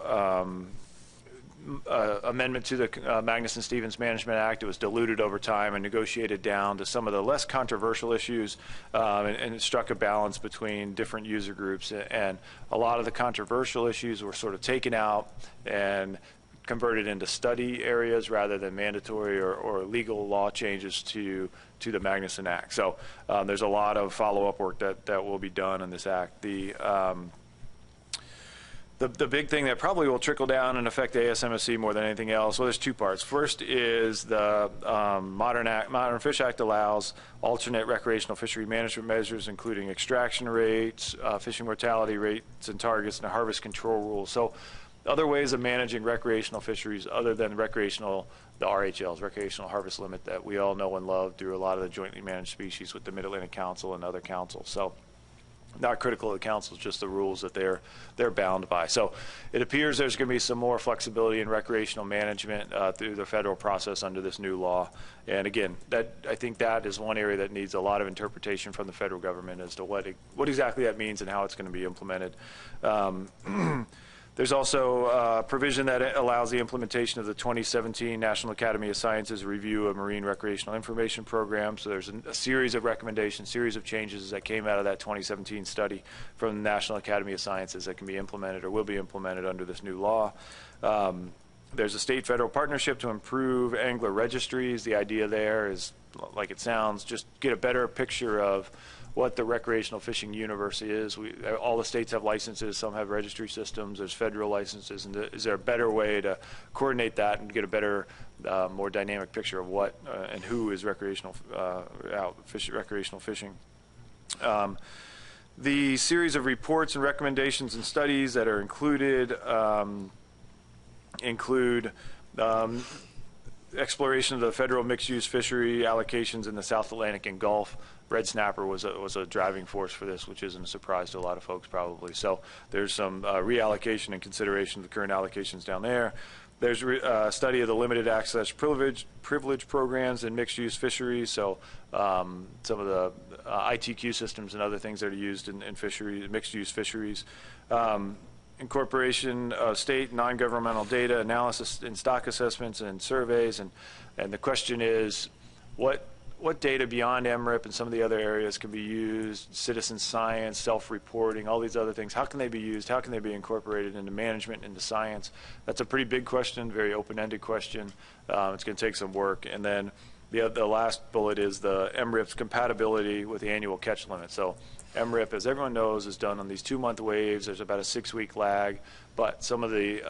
Speaker 1: amendment to the Magnuson-Stevens Management Act. It was diluted over time and negotiated down to some of the less controversial issues, and it struck a balance between different user groups. And a lot of the controversial issues were sort of taken out and converted into study areas rather than mandatory or legal law changes to the Magnuson Act. So there's a lot of follow-up work that will be done in this act. The big thing that probably will trickle down and affect the ASMFC more than anything else, well, there's two parts. First is the Modern Fish Act allows alternate recreational fishery management measures, including extraction rates, fishing mortality rates and targets, and harvest control rules. So other ways of managing recreational fisheries other than the RHLs, recreational harvest limit, that we all know and love through a lot of the jointly managed species with the Mid-Atlantic Council and other councils. So not critical of the council, just the rules that they're bound by. So it appears there's going to be some more flexibility in recreational management through the federal process under this new law. And again, I think that is one area that needs a lot of interpretation from the federal government as to what exactly that means and how it's going to be implemented. There's also a provision that allows the implementation of the 2017 National Academy of Sciences review of marine recreational information program. So there's a series of recommendations, series of changes that came out of that 2017 study from the National Academy of Sciences that can be implemented or will be implemented under this new law. There's a state-federal partnership to improve angler registries. The idea there is, like it sounds, just get a better picture of what the recreational fishing universe is. All the states have licenses, some have registry systems, there's federal licenses, and is there a better way to coordinate that and get a better, more dynamic picture of what and who is recreational fishing. The series of reports and recommendations and studies that are included include exploration of the federal mixed-use fishery allocations in the South Atlantic and Gulf. Red snapper was a driving force for this, which isn't a surprise to a lot of folks probably. So there's some reallocation and consideration of the current allocations down there. There's a study of the limited access privilege programs in mixed-use fisheries. So some of the ITQ systems and other things that are used in mixed-use fisheries. Incorporation of state non-governmental data analysis in stock assessments and surveys, and the question is, what data beyond MRIP and some of the other areas can be used, citizen science, self-reporting, all these other things, how can they be used, how can they be incorporated into management, into science? That's a pretty big question, very open-ended question. It's going to take some work. And then the last bullet is the MRIP's compatibility with the annual catch limit. So MRIP, as everyone knows, is done on these 2-month waves. There's about a 6-week lag, but some of the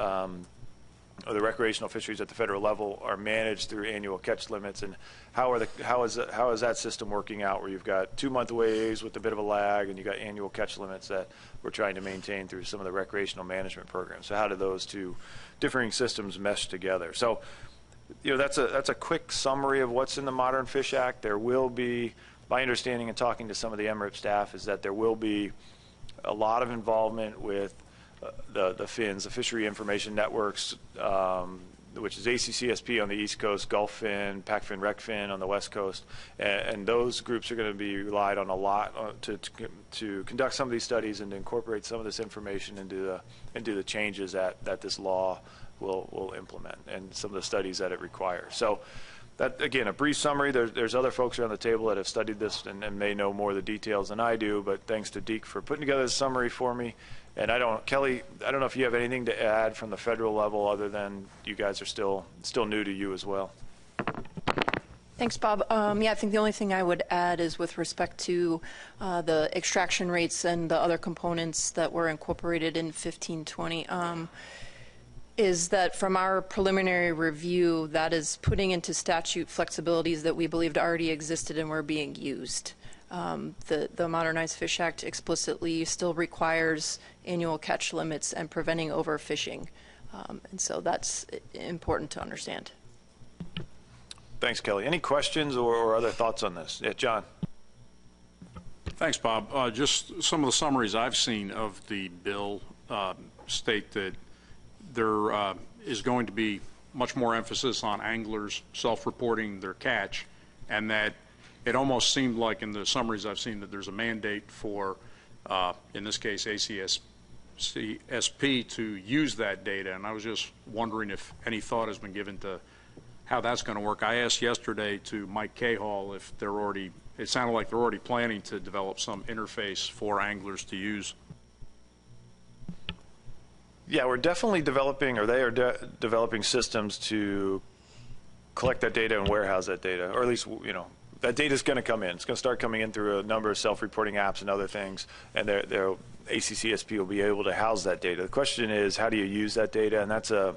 Speaker 1: recreational fisheries at the federal level are managed through annual catch limits. And how is that system working out, where you've got 2-month waves with a bit of a lag, and you've got annual catch limits that we're trying to maintain through some of the recreational management programs? So how do those two differing systems mesh together? So, that's a quick summary of what's in the Modern Fish Act. There will be, my understanding and talking to some of the MRIP staff, is that there will be a lot of involvement with the FINs, the Fishery Information Networks, which is ACCSP on the East Coast, Gulf Fin, PacFin, RecFin on the West Coast, and those groups are going to be relied on a lot to conduct some of these studies and to incorporate some of this information into the changes that this law will implement and some of the studies that it requires. So that, again, a brief summary. There's other folks around the table that have studied this and may know more of the details than I do, but thanks to Deke for putting together this summary for me. And Kelly, I don't know if you have anything to add from the federal level other than you guys are still new to you as well.
Speaker 14: Thanks, Bob. Yeah, I think the only thing I would add is with respect to the extraction rates and the other components that were incorporated in 1520, is that from our preliminary review, that is putting into statute flexibilities that we believed already existed and were being used. The Modernized Fish Act explicitly still requires annual catch limits and preventing overfishing. And so that's important to understand.
Speaker 1: Thanks, Kelly. Any questions or other thoughts on this? Yeah, John.
Speaker 6: Thanks, Bob. Just some of the summaries I've seen of the bill state that there is going to be much more emphasis on anglers self-reporting their catch, and that it almost seemed like in the summaries I've seen that there's a mandate for, in this case, ACSP to use that data. And I was just wondering if any thought has been given to how that's going to work. I asked yesterday to Mike Cahall if they're already, it sounded like they're already planning to develop some interface for anglers to use.
Speaker 1: Yeah, we're definitely developing, or they are developing systems to collect that data and warehouse that data, or at least, you know, that data is going to come in. It's going to start coming in through a number of self-reporting apps and other things, and their ACCSP will be able to house that data. The question is, how do you use that data? And that's a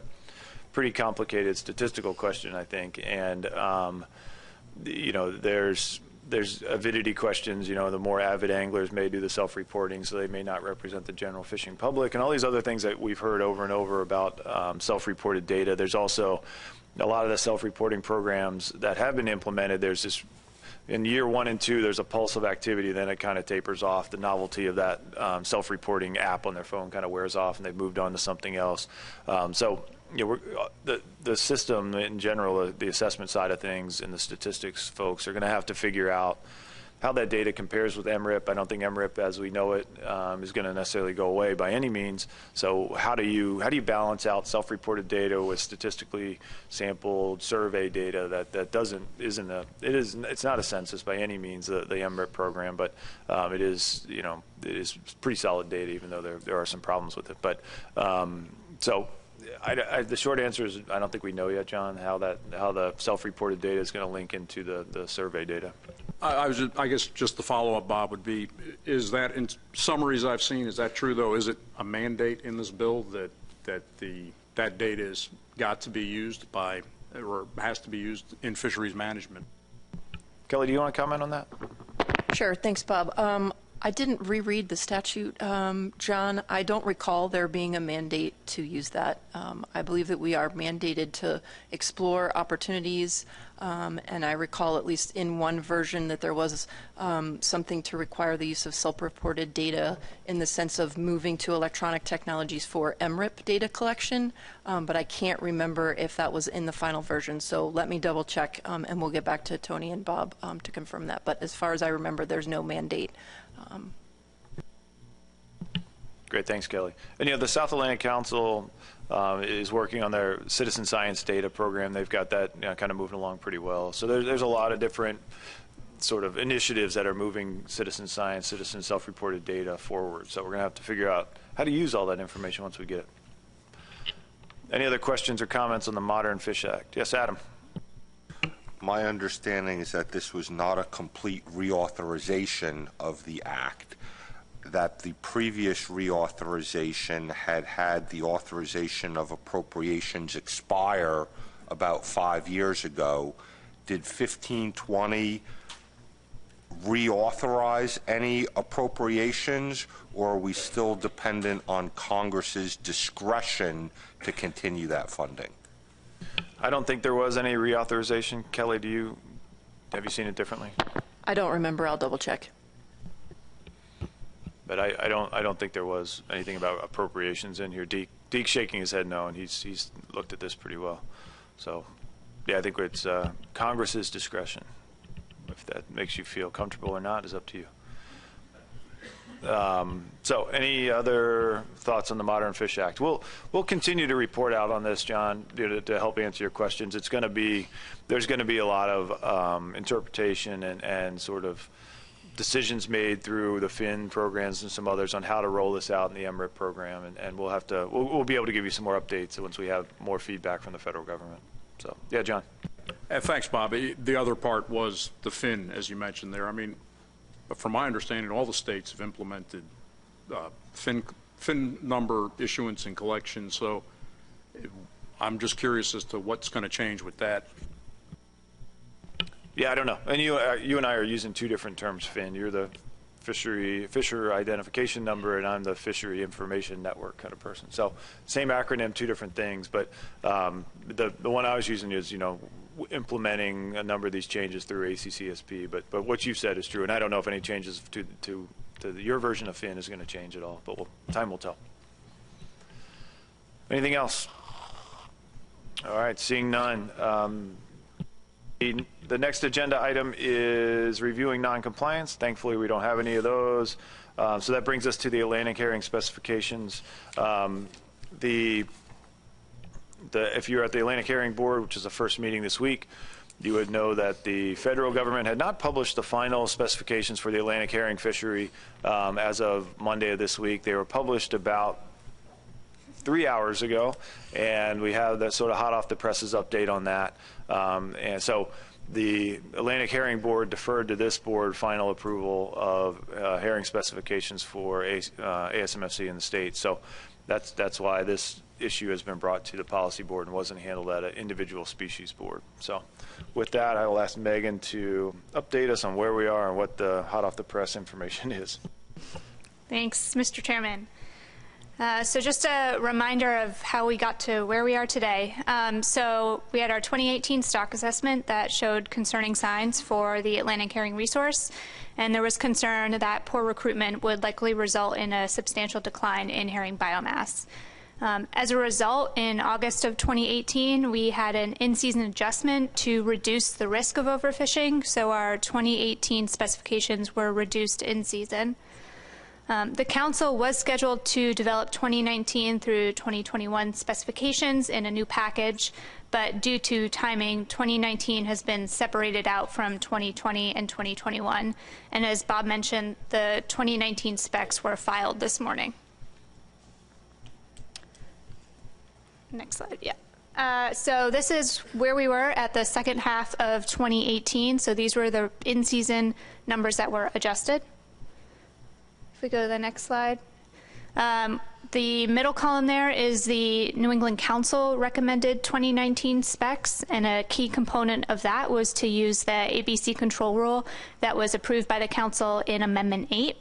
Speaker 1: pretty complicated statistical question, I think. And you know, there's avidity questions. You know, the more avid anglers may do the self-reporting, so they may not represent the general fishing public, and all these other things that we've heard over and over about self-reported data. There's also a lot of the self-reporting programs that have been implemented. There's this, in year 1 and 2, there's a pulse of activity, then it kind of tapers off. The novelty of that self-reporting app on their phone kind of wears off, and they've moved on to something else. So, you know, the system in general, the assessment side of things, and the statistics folks are going to have to figure out how that data compares with MRIP. I don't think MRIP, as we know it, is going to necessarily go away by any means. So how do you balance out self-reported data with statistically sampled survey data it's not a census by any means, the MRIP program, but it is, you know, it is pretty solid data, even though there are some problems with it. But so the short answer is I don't think we know yet, John, how the self-reported data is going to link into the survey data.
Speaker 6: I guess just the follow-up, Bob, would be, is that in summaries I've seen, is that true, though? Is it a mandate in this bill that that data has got to be used by, or has to be used in fisheries management?
Speaker 1: Kelly, do you want to comment on that?
Speaker 14: Sure. Thanks, Bob. I didn't reread the statute, John. I don't recall there being a mandate to use that. I believe that we are mandated to explore opportunities, and I recall at least in one version that there was something to require the use of self-reported data in the sense of moving to electronic technologies for MRIP data collection, but I can't remember if that was in the final version. So let me double check, and we'll get back to Tony and Bob to confirm that. But as far as I remember, there's no mandate.
Speaker 1: Great, thanks, Kelly. And you know, the South Atlantic Council is working on their citizen science data program. They've got that, you know, kind of moving along pretty well. So there's a lot of different sort of initiatives that are moving citizen science, citizen self-reported data forward. So we're going to have to figure out how to use all that information once we get it. Any other questions or comments on the Modern Fish Act? Yes, Adam.
Speaker 4: My understanding is that this was not a complete reauthorization of the act, that the previous reauthorization had the authorization of appropriations expire about 5 years ago. Did 1520 reauthorize any appropriations, or are we still dependent on Congress's discretion to continue that funding?
Speaker 1: I don't think there was any reauthorization. Kelly, have you seen it differently?
Speaker 14: I don't remember. I'll double check.
Speaker 1: But I don't think there was anything about appropriations in here. Deke's shaking his head no, and he's looked at this pretty well. So, yeah, I think it's Congress's discretion. If that makes you feel comfortable or not is up to you. So, any other thoughts on the Modern Fish Act? We'll continue to report out on this, John, to help answer your questions. There's going to be a lot of interpretation and sort of decisions made through the FIN programs and some others on how to roll this out in the MRIP program, and we'll be able to give you some more updates once we have more feedback from the federal government. So, yeah, John.
Speaker 6: Thanks, Bob. The other part was the FIN, as you mentioned there. I mean, from my understanding, all the states have implemented FIN number issuance and collection. So I'm just curious as to what's going to change with that.
Speaker 1: Yeah, I don't know. And you and I are using two different terms, FIN. You're the fisher identification number, and I'm the fishery information network kind of person. So same acronym, two different things. But the one I was using is, you know, implementing a number of these changes through ACCSP. But what you said is true, and I don't know if any changes to your version of FIN is going to change at all. But time will tell. Anything else? All right, seeing none. The next agenda item is reviewing noncompliance. Thankfully, we don't have any of those. So that brings us to the Atlantic herring specifications. If you're at the Atlantic Herring Board, which is the first meeting this week, you would know that the federal government had not published the final specifications for the Atlantic herring fishery as of Monday of this week. They were published about 3 hours ago, and we have the sort of hot off the presses update on that. And so the Atlantic Herring Board deferred to this board final approval of herring specifications for ASMFC in the state. So that's why this issue has been brought to the policy board and wasn't handled at an individual species board. So with that, I will ask Megan to update us on where we are and what the hot off the press information is.
Speaker 15: Thanks, Mr. Chairman. So just a reminder of how we got to where we are today. So we had our 2018 stock assessment that showed concerning signs for the Atlantic herring resource, and there was concern that poor recruitment would likely result in a substantial decline in herring biomass. As a result, in August of 2018, we had an in-season adjustment to reduce the risk of overfishing, so our 2018 specifications were reduced in season. The Council was scheduled to develop 2019 through 2021 specifications in a new package, but due to timing, 2019 has been separated out from 2020 and 2021. And as Bob mentioned, the 2019 specs were filed this morning. Next slide, yeah. So this is where we were at the second half of 2018. So these were the in-season numbers that were adjusted. If we go to the next slide. The middle column there is the New England Council recommended 2019 specs, and a key component of that was to use the ABC control rule that was approved by the Council in Amendment 8.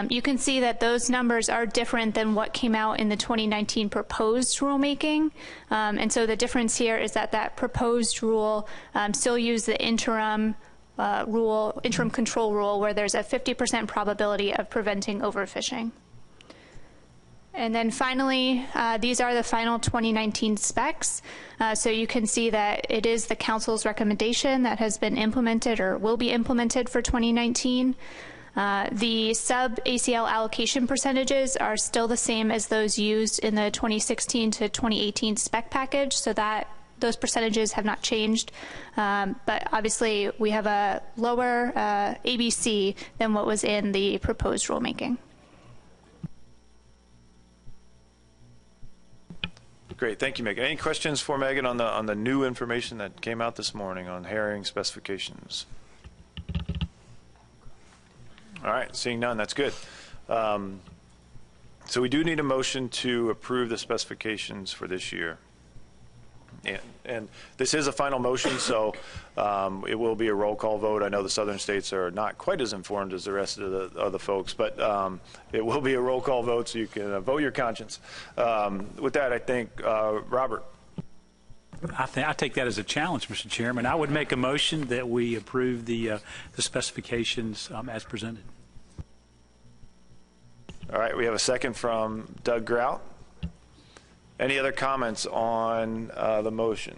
Speaker 15: You can see that those numbers are different than what came out in the 2019 proposed rulemaking. And so the difference here is that that proposed rule still used the interim control rule, where there's a 50% probability of preventing overfishing. And then finally, these are the final 2019 specs. So you can see that it is the Council's recommendation that has been implemented or will be implemented for 2019. The sub-ACL allocation percentages are still the same as those used in the 2016 to 2018 spec package, so that those percentages have not changed. But obviously, we have a lower ABC than what was in the proposed rulemaking.
Speaker 1: Great, thank you, Megan. Any questions for Megan on the new information that came out this morning on herring specifications? All right, seeing none, that's good. So we do need a motion to approve the specifications for this year. And this is a final motion, so it will be a roll call vote. I know the southern states are not quite as informed as the rest of the other folks, but it will be a roll call vote, so you can vote your conscience. With that, I think, Robert.
Speaker 16: I take that as a challenge, Mr. Chairman. I would make a motion that we approve the specifications as presented.
Speaker 1: All right, we have a second from Doug Grout. Any other comments on the motion?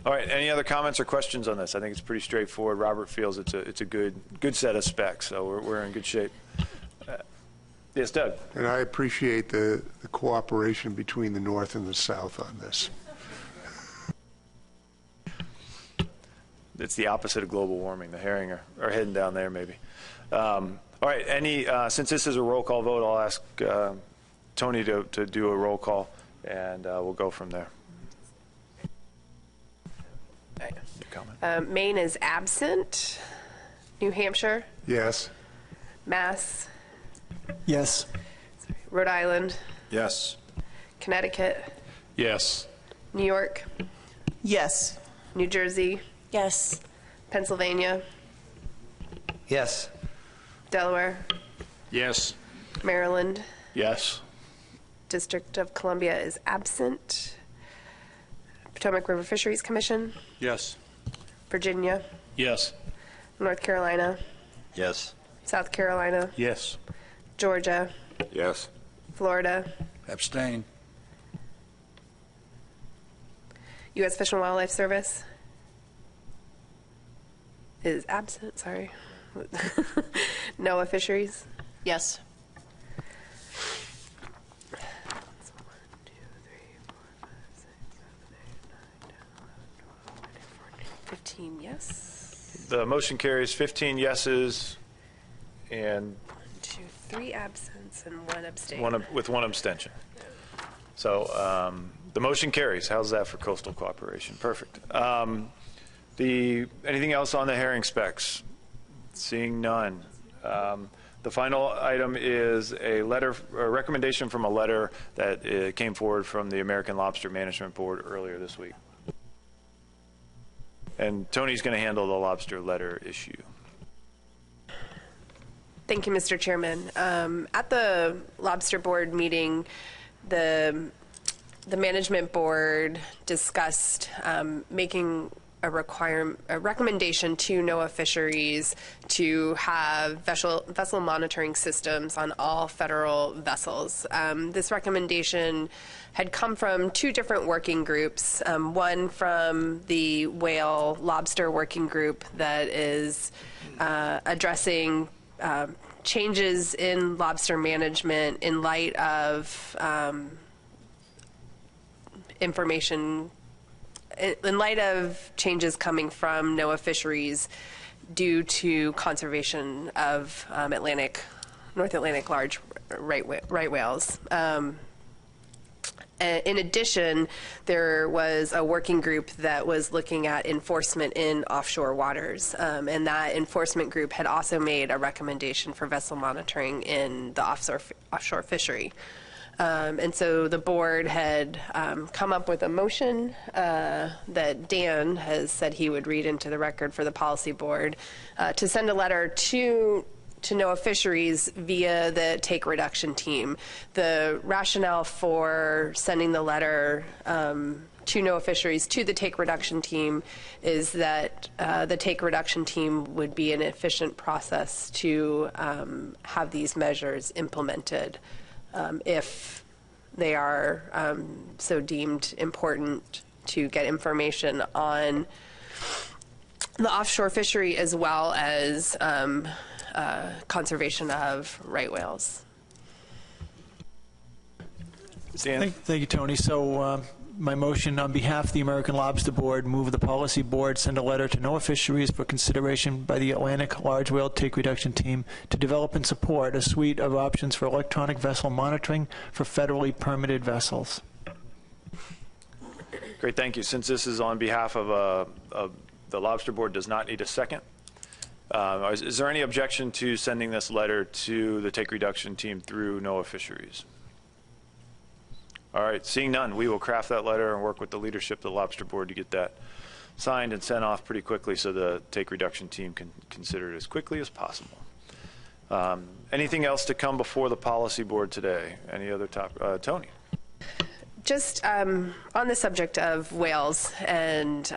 Speaker 1: All right, any other comments or questions on this? I think it's pretty straightforward. Robert feels it's a good set of specs, so we're in good shape. Yes, Doug.
Speaker 9: And I appreciate the cooperation between the North and the South on this.
Speaker 1: It's the opposite of global warming. The herring are heading down there, maybe. All right, since this is a roll call vote, I'll ask Tony to do a roll call, and we'll go from there.
Speaker 2: Maine is absent. New Hampshire?
Speaker 9: Yes.
Speaker 2: Mass?
Speaker 17: Yes.
Speaker 2: Rhode Island?
Speaker 7: Yes.
Speaker 2: Connecticut?
Speaker 3: Yes.
Speaker 2: New York?
Speaker 8: Yes.
Speaker 2: New Jersey?
Speaker 12: Yes.
Speaker 2: Pennsylvania?
Speaker 17: Yes.
Speaker 2: Delaware?
Speaker 6: Yes.
Speaker 2: Maryland?
Speaker 1: Yes.
Speaker 2: District of Columbia is absent. Potomac River Fisheries Commission,
Speaker 6: Yes.
Speaker 2: Virginia,
Speaker 16: Yes.
Speaker 2: North Carolina,
Speaker 13: Yes.
Speaker 2: South Carolina,
Speaker 16: Yes.
Speaker 2: Georgia,
Speaker 7: Yes.
Speaker 2: Florida,
Speaker 17: Abstain.
Speaker 2: U.S. Fish and Wildlife Service is absent, sorry. NOAA Fisheries.
Speaker 14: Yes.
Speaker 2: 15 yes.
Speaker 1: The motion carries 15 yeses and
Speaker 2: 3 absents and 1 abstain.
Speaker 1: with one abstention. So the motion carries. How's that for coastal cooperation? Perfect. Anything else on the herring specs? Seeing none. The final item is a recommendation from a letter that came forward from the American Lobster Management Board earlier this week. And Tony's going to handle the lobster letter issue.
Speaker 2: Thank you, Mr. Chairman. At the lobster board meeting, the management board discussed making a recommendation to NOAA Fisheries to have vessel monitoring systems on all federal vessels. This recommendation had come from 2 different working groups, one from the whale lobster working group that is addressing changes in lobster management in light of in light of changes coming from NOAA Fisheries due to conservation of North Atlantic large right whales. In addition, there was a working group that was looking at enforcement in offshore waters, and that enforcement group had also made a recommendation for vessel monitoring in the offshore fishery. And so the board had come up with a motion that Dan has said he would read into the record for the policy board to send a letter to NOAA Fisheries via the take reduction team. The rationale for sending the letter to NOAA Fisheries to the take reduction team is that the take reduction team would be an efficient process to have these measures implemented if they are so deemed important to get information on the offshore fishery as well as conservation of right whales.
Speaker 18: Thank you, Tony. So my motion on behalf of the American Lobster Board, move the policy board send a letter to NOAA Fisheries for consideration by the Atlantic Large Whale Take Reduction Team to develop and support a suite of options for electronic vessel monitoring for federally permitted vessels.
Speaker 1: Great, thank you. Since this is on behalf of the Lobster Board does not need a second, is there any objection to sending this letter to the take reduction team through NOAA Fisheries? All right, seeing none, we will craft that letter and work with the leadership of the Lobster Board to get that signed and sent off pretty quickly so the take reduction team can consider it as quickly as possible. Anything else to come before the policy board today? Any other topic? Tony?
Speaker 2: Just on the subject of whales and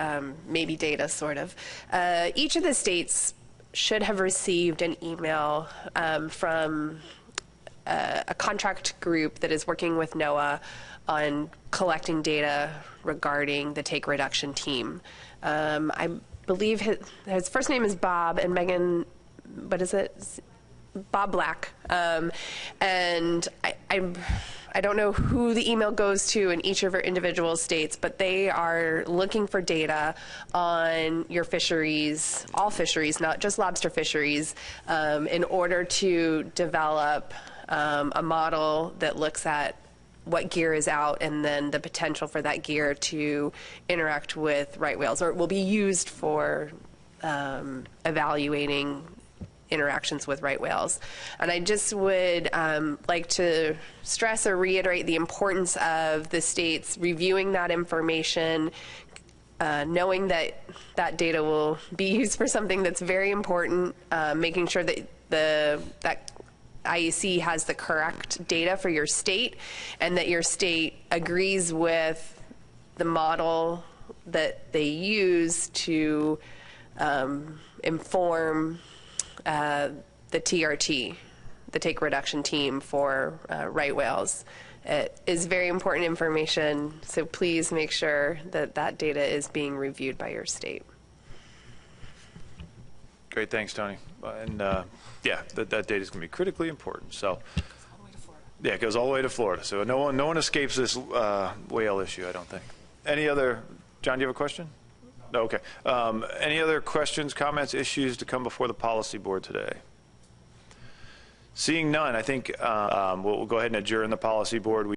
Speaker 2: maybe data, sort of, each of the states should have received an email from a contract group that is working with NOAA on collecting data regarding the take reduction team. I believe his first name is Bob, and Megan, what is it? Bob Black. And I don't know who the email goes to in each of our individual states, but they are looking for data on your fisheries, all fisheries, not just lobster fisheries, in order to develop a model that looks at what gear is out and then the potential for that gear to interact with right whales, or it will be used for evaluating interactions with right whales. And I just would like to stress or reiterate the importance of the states reviewing that information, knowing that that data will be used for something that's very important, making sure that that IEC has the correct data for your state and that your state agrees with the model that they use to inform the TRT, the take reduction team for right whales. It is very important information, so please make sure that that data is being reviewed by your state.
Speaker 1: Great, thanks, Tony. And yeah, that data is going to be critically important. So, yeah, it goes all the way to Florida. So no one escapes this whale issue, I don't think. Any other? John, do you have a question? No. Okay. Any other questions, comments, issues to come before the policy board today? Seeing none, I think we'll go ahead and adjourn the policy board.